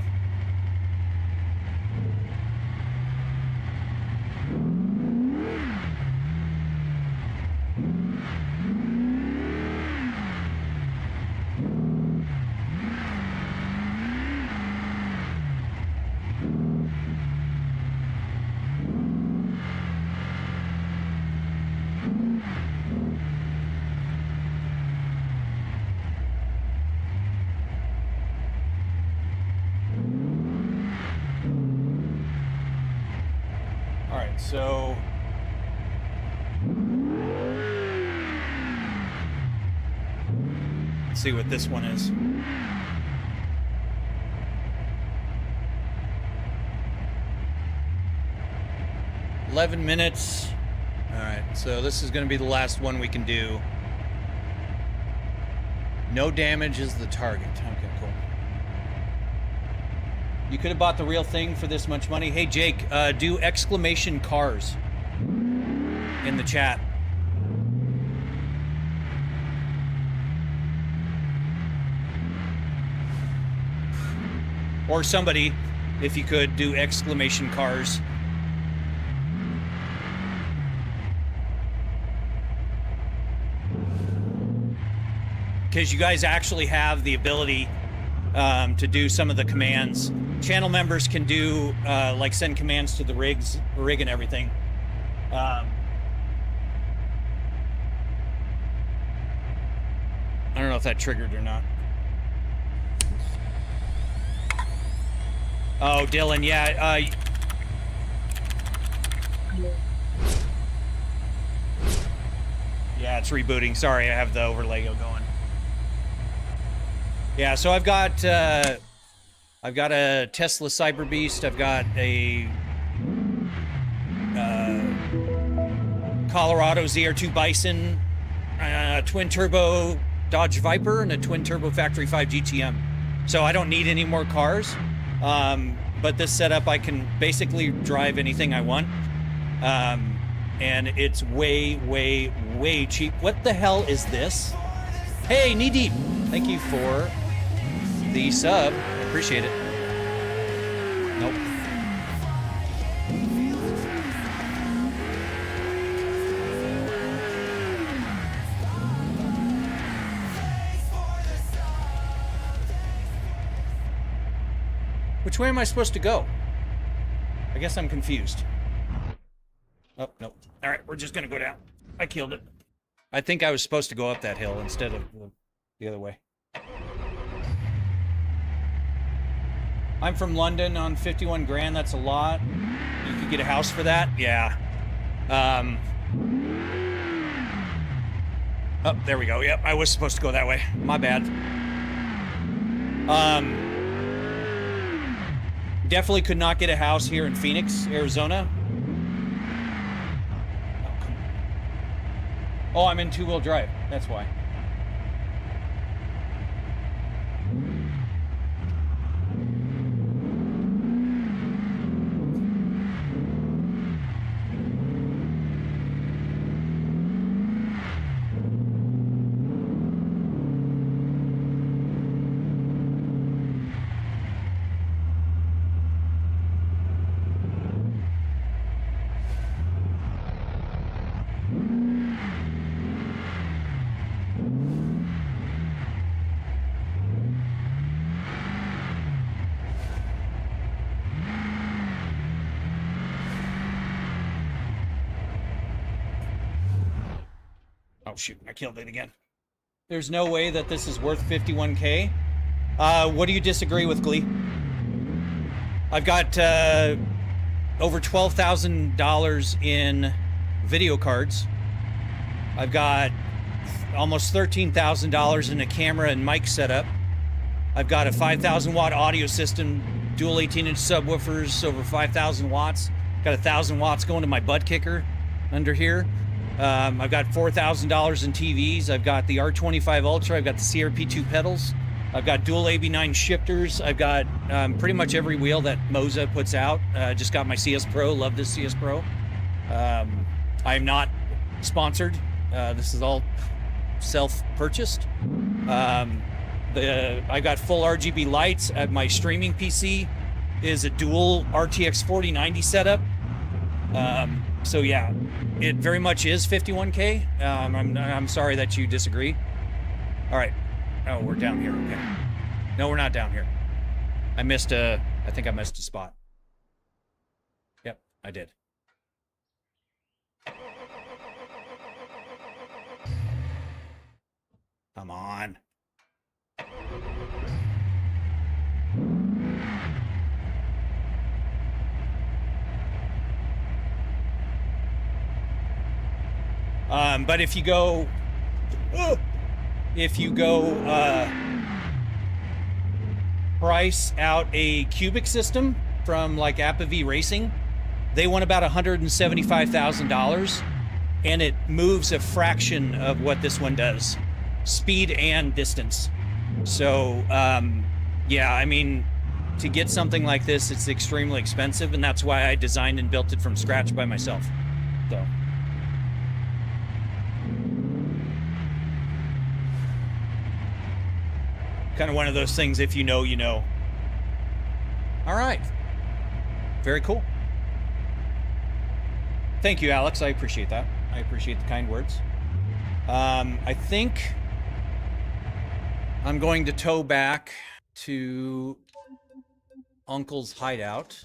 right, so let's see what this one is. $11 All right, so this is going to be the last one we can do. No damage is the target. Okay, cool. You could have bought the real thing for this much money. Hey, Jake, do exclamation cars in the chat. Or somebody, if you could, do exclamation cars. Because you guys actually have the ability to do some of the commands. Channel members can do, like, send commands to the rig and everything. I don't know if that triggered or not. Oh, Dylan, yeah. Yeah, it's rebooting. Sorry, I have the overlay going. Yeah, so I've got a Tesla Cyber Beast. I've got a Colorado ZR2 Bison, a twin turbo Dodge Viper, and a twin turbo Factory 5 GTM. So I don't need any more cars. But this setup, I can basically drive anything I want. And it's way, way, way cheap. What the hell is this? Hey, Knee Deep, thank you for the sub. Appreciate it. Nope. Which way am I supposed to go? I guess I'm confused. Oh, no. All right, we're just gonna go down. I killed it. I think I was supposed to go up that hill instead of the other way. I'm from London on 51 grand. That's a lot. You could get a house for that? Yeah. Oh, there we go. Yep, I was supposed to go that way. My bad. Definitely could not get a house here in Phoenix, Arizona. Oh, come on. Oh, I'm in two-wheel drive. That's why. Oh, shoot, I killed it again. There's no way that this is worth 51K. What do you disagree with, Glee? I've got over $12,000 in video cards. I've got almost $13,000 in a camera and mic setup. I've got a 5,000 watt audio system, dual 18-inch subwoofers, over 5,000 watts. Got 1,000 watts going to my butt kicker under here. I've got $4,000 in TVs. I've got the R25 Ultra. I've got the CRP2 pedals. I've got dual AB9 shifters. I've got pretty much every wheel that Moza puts out. Just got my CS Pro. Love this CS Pro. I'm not sponsored. This is all self-purchased. I got full RGB lights. My streaming PC is a dual RTX 4090 setup. So yeah, it very much is 51K. I'm sorry that you disagree. All right. Oh, we're down here. Okay. No, we're not down here. I think I missed a spot. Yep, I did. Come on. But if you go price out a cubic system from like AppV Racing, they want about $175,000, and it moves a fraction of what this one does, speed and distance. So yeah, I mean, to get something like this, it's extremely expensive, and that's why I designed and built it from scratch by myself. So kind of one of those things, if you know, you know. All right. Very cool. Thank you, Alex. I appreciate that. I appreciate the kind words. I think I'm going to tow back to Uncle's hideout.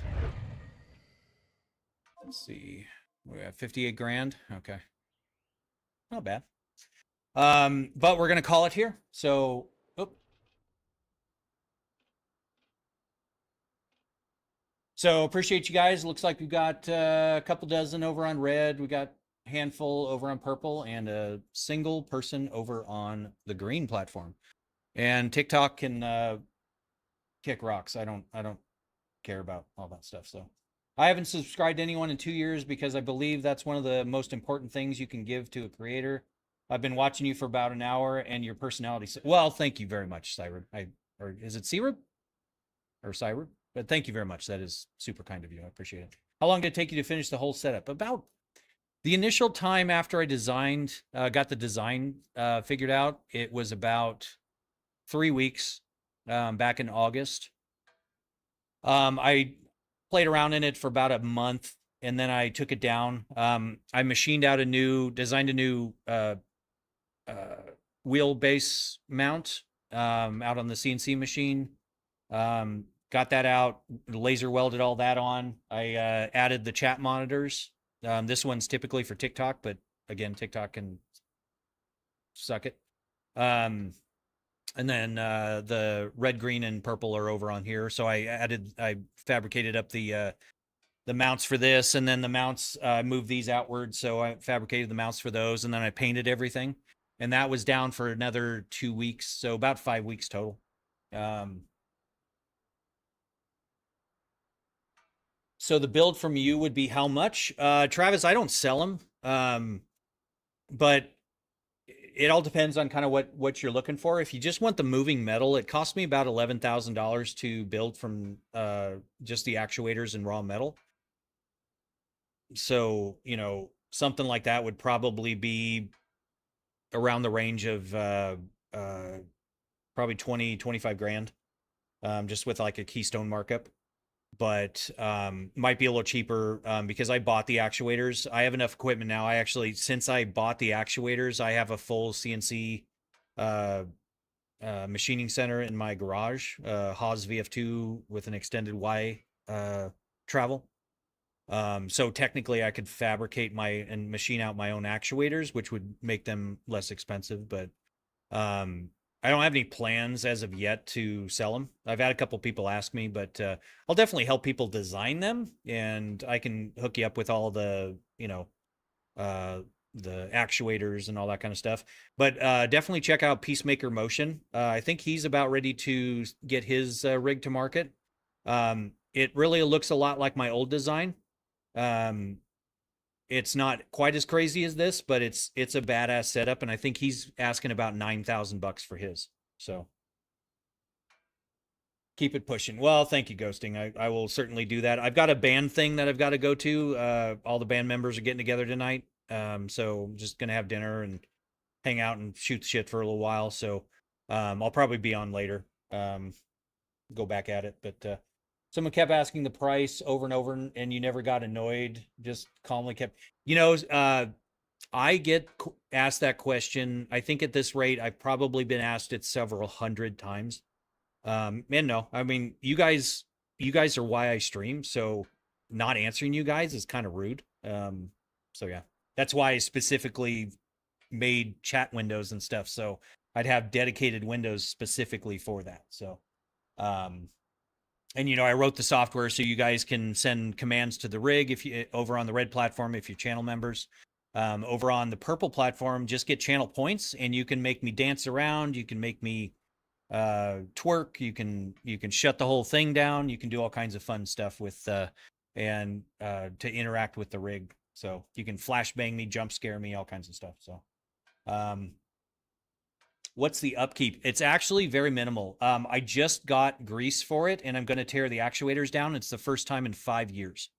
Let's see. We have 58 grand. Okay. Not bad. But we're going to call it here. So, So appreciate you guys. Looks like we've got a couple dozen over on red. We got a handful over on purple and a single person over on the green platform. And TikTok can kick rocks. I don't care about all that stuff. So I haven't subscribed to anyone in 2 years because I believe that's one of the most important things you can give to a creator. I've been watching you for about an hour, and your personality. Well, thank you very much, Cyrib. Or is it Cyrib? Or Cyrib? But thank you very much. That is super kind of you. I appreciate it. How long did it take you to finish the whole setup? About the initial time after I designed, got the design figured out, it was about 3 weeks back in August. I played around in it for about a month, and then I took it down. I designed a new wheelbase mount out on the CNC machine. Got that out, laser welded all that on. I added the chat monitors. This one's typically for TikTok, but again, TikTok can suck it. And then the red, green, and purple are over on here. So I fabricated up the mounts for this, and then the mounts, moved these outward. So I fabricated the mounts for those, and then I painted everything. And that was down for another 2 weeks. So about 5 weeks total. So the build from you would be how much? Travis, I don't sell them. But it all depends on kind of what you're looking for. If you just want the moving metal, it cost me about $11,000 to build from just the actuators and raw metal. So, you know, something like that would probably be around the range of probably 25 grand, just with like a keystone markup. But might be a little cheaper because I bought the actuators. I have enough equipment now. Since I bought the actuators, I have a full CNC machining center in my garage, Haas VF2 with an extended Y travel. So technically I could fabricate and machine out my own actuators, which would make them less expensive, but I don't have any plans as of yet to sell them. I've had a couple people ask me, but I'll definitely help people design them, and I can hook you up with all the, the actuators and all that kind of stuff. But definitely check out Peacemaker Motion. I think he's about ready to get his rig to market. It really looks a lot like my old design. It's not quite as crazy as this, but it's a badass setup, and I think he's asking about $9,000 for his. So keep it pushing. Well, thank you, Ghosting. I will certainly do that. I've got a band thing that I've got to go to. All the band members are getting together tonight, so I'm just gonna have dinner and hang out and shoot shit for a little while. So I'll probably be on later. Go back at it, but. Someone kept asking the price over and over, and you never got annoyed. Just calmly kept, I get asked that question. I think at this rate, I've probably been asked it several hundred times. And no, I mean, you guys are why I stream. So not answering you guys is kind of rude. So yeah, that's why I specifically made chat windows and stuff. So I'd have dedicated windows specifically for that. So, and I wrote the software so you guys can send commands to the rig over on the red platform if you're channel members. Over on the purple platform, just get channel points, and you can make me dance around. You can make me twerk. You can shut the whole thing down. You can do all kinds of fun stuff with and to interact with the rig. So you can flashbang me, jump scare me, all kinds of stuff. So what's the upkeep? It's actually very minimal. I just got grease for it, and I'm going to tear the actuators down. It's the first time in 5 years.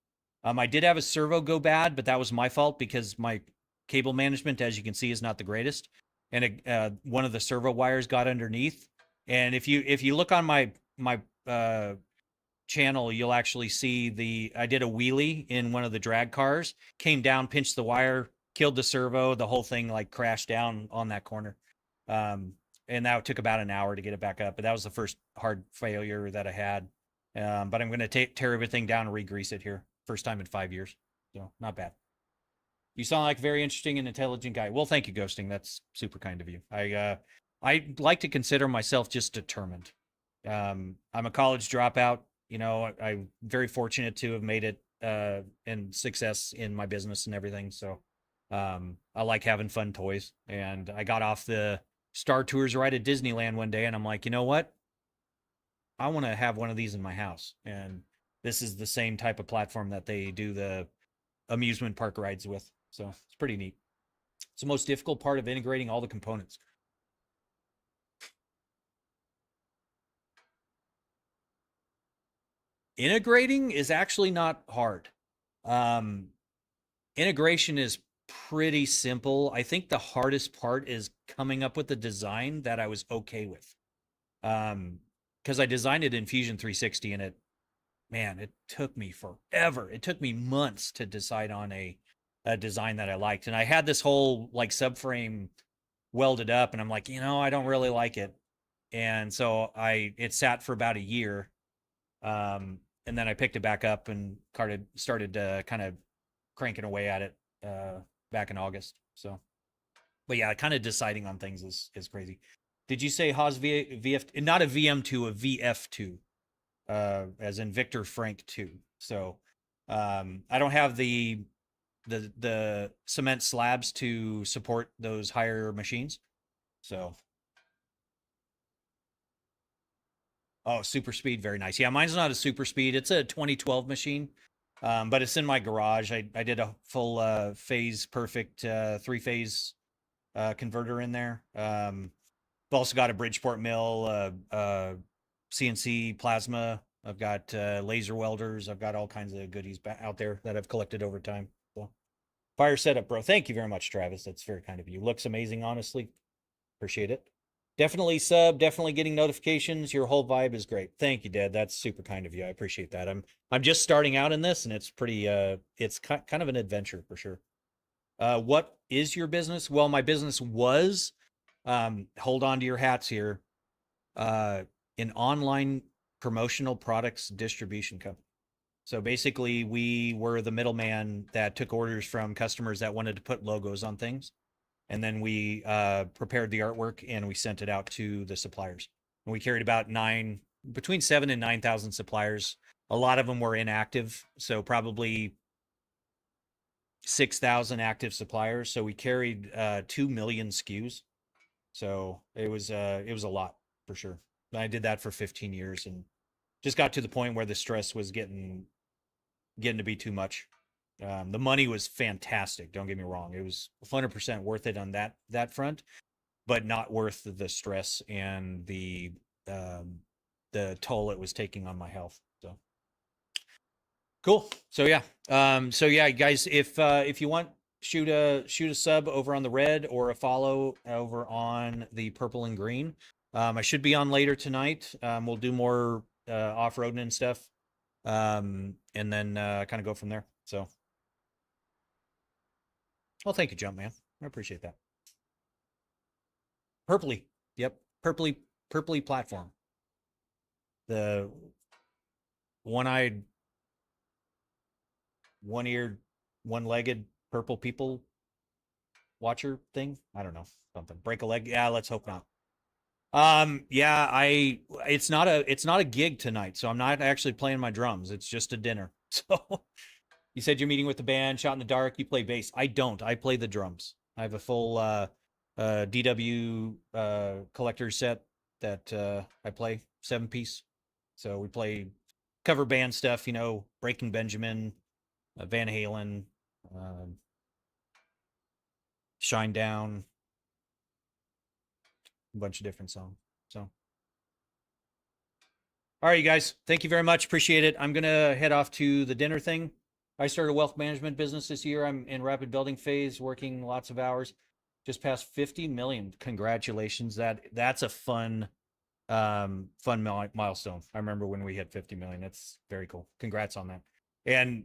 I did have a servo go bad, but that was my fault because my cable management, as you can see, is not the greatest. And one of the servo wires got underneath. And if you look on my channel, you'll actually see I did a wheelie in one of the drag cars, came down, pinched the wire, killed the servo. The whole thing like crashed down on that corner. And that took about an hour to get it back up. But that was the first hard failure that I had. But I'm going to tear everything down and re-grease it here. First time in 5 years. So not bad. You sound like a very interesting and intelligent guy. Well, thank you, Ghosting. That's super kind of you. I like to consider myself just determined. I'm a college dropout. You know, I'm very fortunate to have made it and success in my business and everything. So I like having fun toys. And I got off the Star Tours ride at Disneyland one day, and I'm like, you know what? I want to have one of these in my house. And this is the same type of platform that they do the amusement park rides with. So it's pretty neat. It's the most difficult part of integrating all the components. Integrating is actually not hard. Integration is pretty simple. I think the hardest part is coming up with the design that I was okay with. Because I designed it in Fusion 360, and it took me forever. It took me months to decide on a design that I liked. And I had this whole like subframe welded up, and I'm like, I don't really like it. And so it sat for about a year. And then I picked it back up and started kind of cranking away at it back in August. So, but yeah, kind of deciding on things is crazy. Did you say Haas VF, not a VM2, a VF2, as in Victor Frank 2? So I don't have the cement slabs to support those higher machines. So super speed, very nice. Yeah, mine's not a super speed. It's a 2012 machine, but it's in my garage. I did a full phase perfect 3-phase converter in there. I've also got a Bridgeport mill, CNC plasma. I've got laser welders. I've got all kinds of goodies out there that I've collected over time. So, fire setup, bro. Thank you very much, Travis. That's very kind of you. Looks amazing, honestly. Appreciate it. Definitely sub, definitely getting notifications. Your whole vibe is great. Thank you, Dad. That's super kind of you. I appreciate that. I'm just starting out in this, and it's pretty it's kind of an adventure for sure. What is your business? Well, my business was hold on to your hats here. An online promotional products distribution company. So basically, we were the middleman that took orders from customers that wanted to put logos on things. And then we prepared the artwork and we sent it out to the suppliers. And we carried about between 7,000 and 9,000 suppliers. A lot of them were inactive, so probably 6,000 active suppliers. So we carried 2 million SKUs. So it was a lot for sure. I did that for 15 years and just got to the point where the stress was getting to be too much. The money was fantastic. Don't get me wrong. It was 100% worth it on that front, but not worth the stress and the toll it was taking on my health. So cool. So yeah. Guys, if you want, shoot a sub over on the red or a follow over on the purple and green. I should be on later tonight. We'll do more off-roading and stuff. And then kind of go from there. So well, thank you, Jumpman. I appreciate that. Purpley. Yep. Purpley platform. The one-eyed, one-eared, one-legged purple people watcher thing. I don't know. Something. Break a leg. Yeah, let's hope not. It's not a gig tonight, so I'm not actually playing my drums. It's just a dinner. So You said you're meeting with the band, Shot in the Dark. You play bass. I don't. I play the drums. I have a full DW collector set that I play, 7-piece. So we play cover band stuff, you know, Breaking Benjamin, Van Halen, Shine Down, a bunch of different songs. So, all right, you guys, thank you very much. Appreciate it. I'm gonna head off to the dinner thing. I started a wealth management business this year. I'm in rapid building phase, working lots of hours. Just past 50 million. Congratulations. That's a fun milestone. I remember when we hit 50 million. That's very cool. Congrats on that. And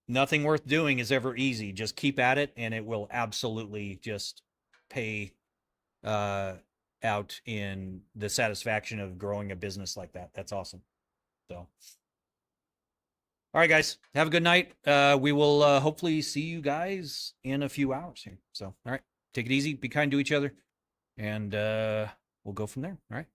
nothing worth doing is ever easy. Just keep at it, and it will absolutely just pay out in the satisfaction of growing a business like that. That's awesome. So, all right, guys, have a good night. We will hopefully see you guys in a few hours here. So, all right, take it easy, be kind to each other, and we'll go from there. All right.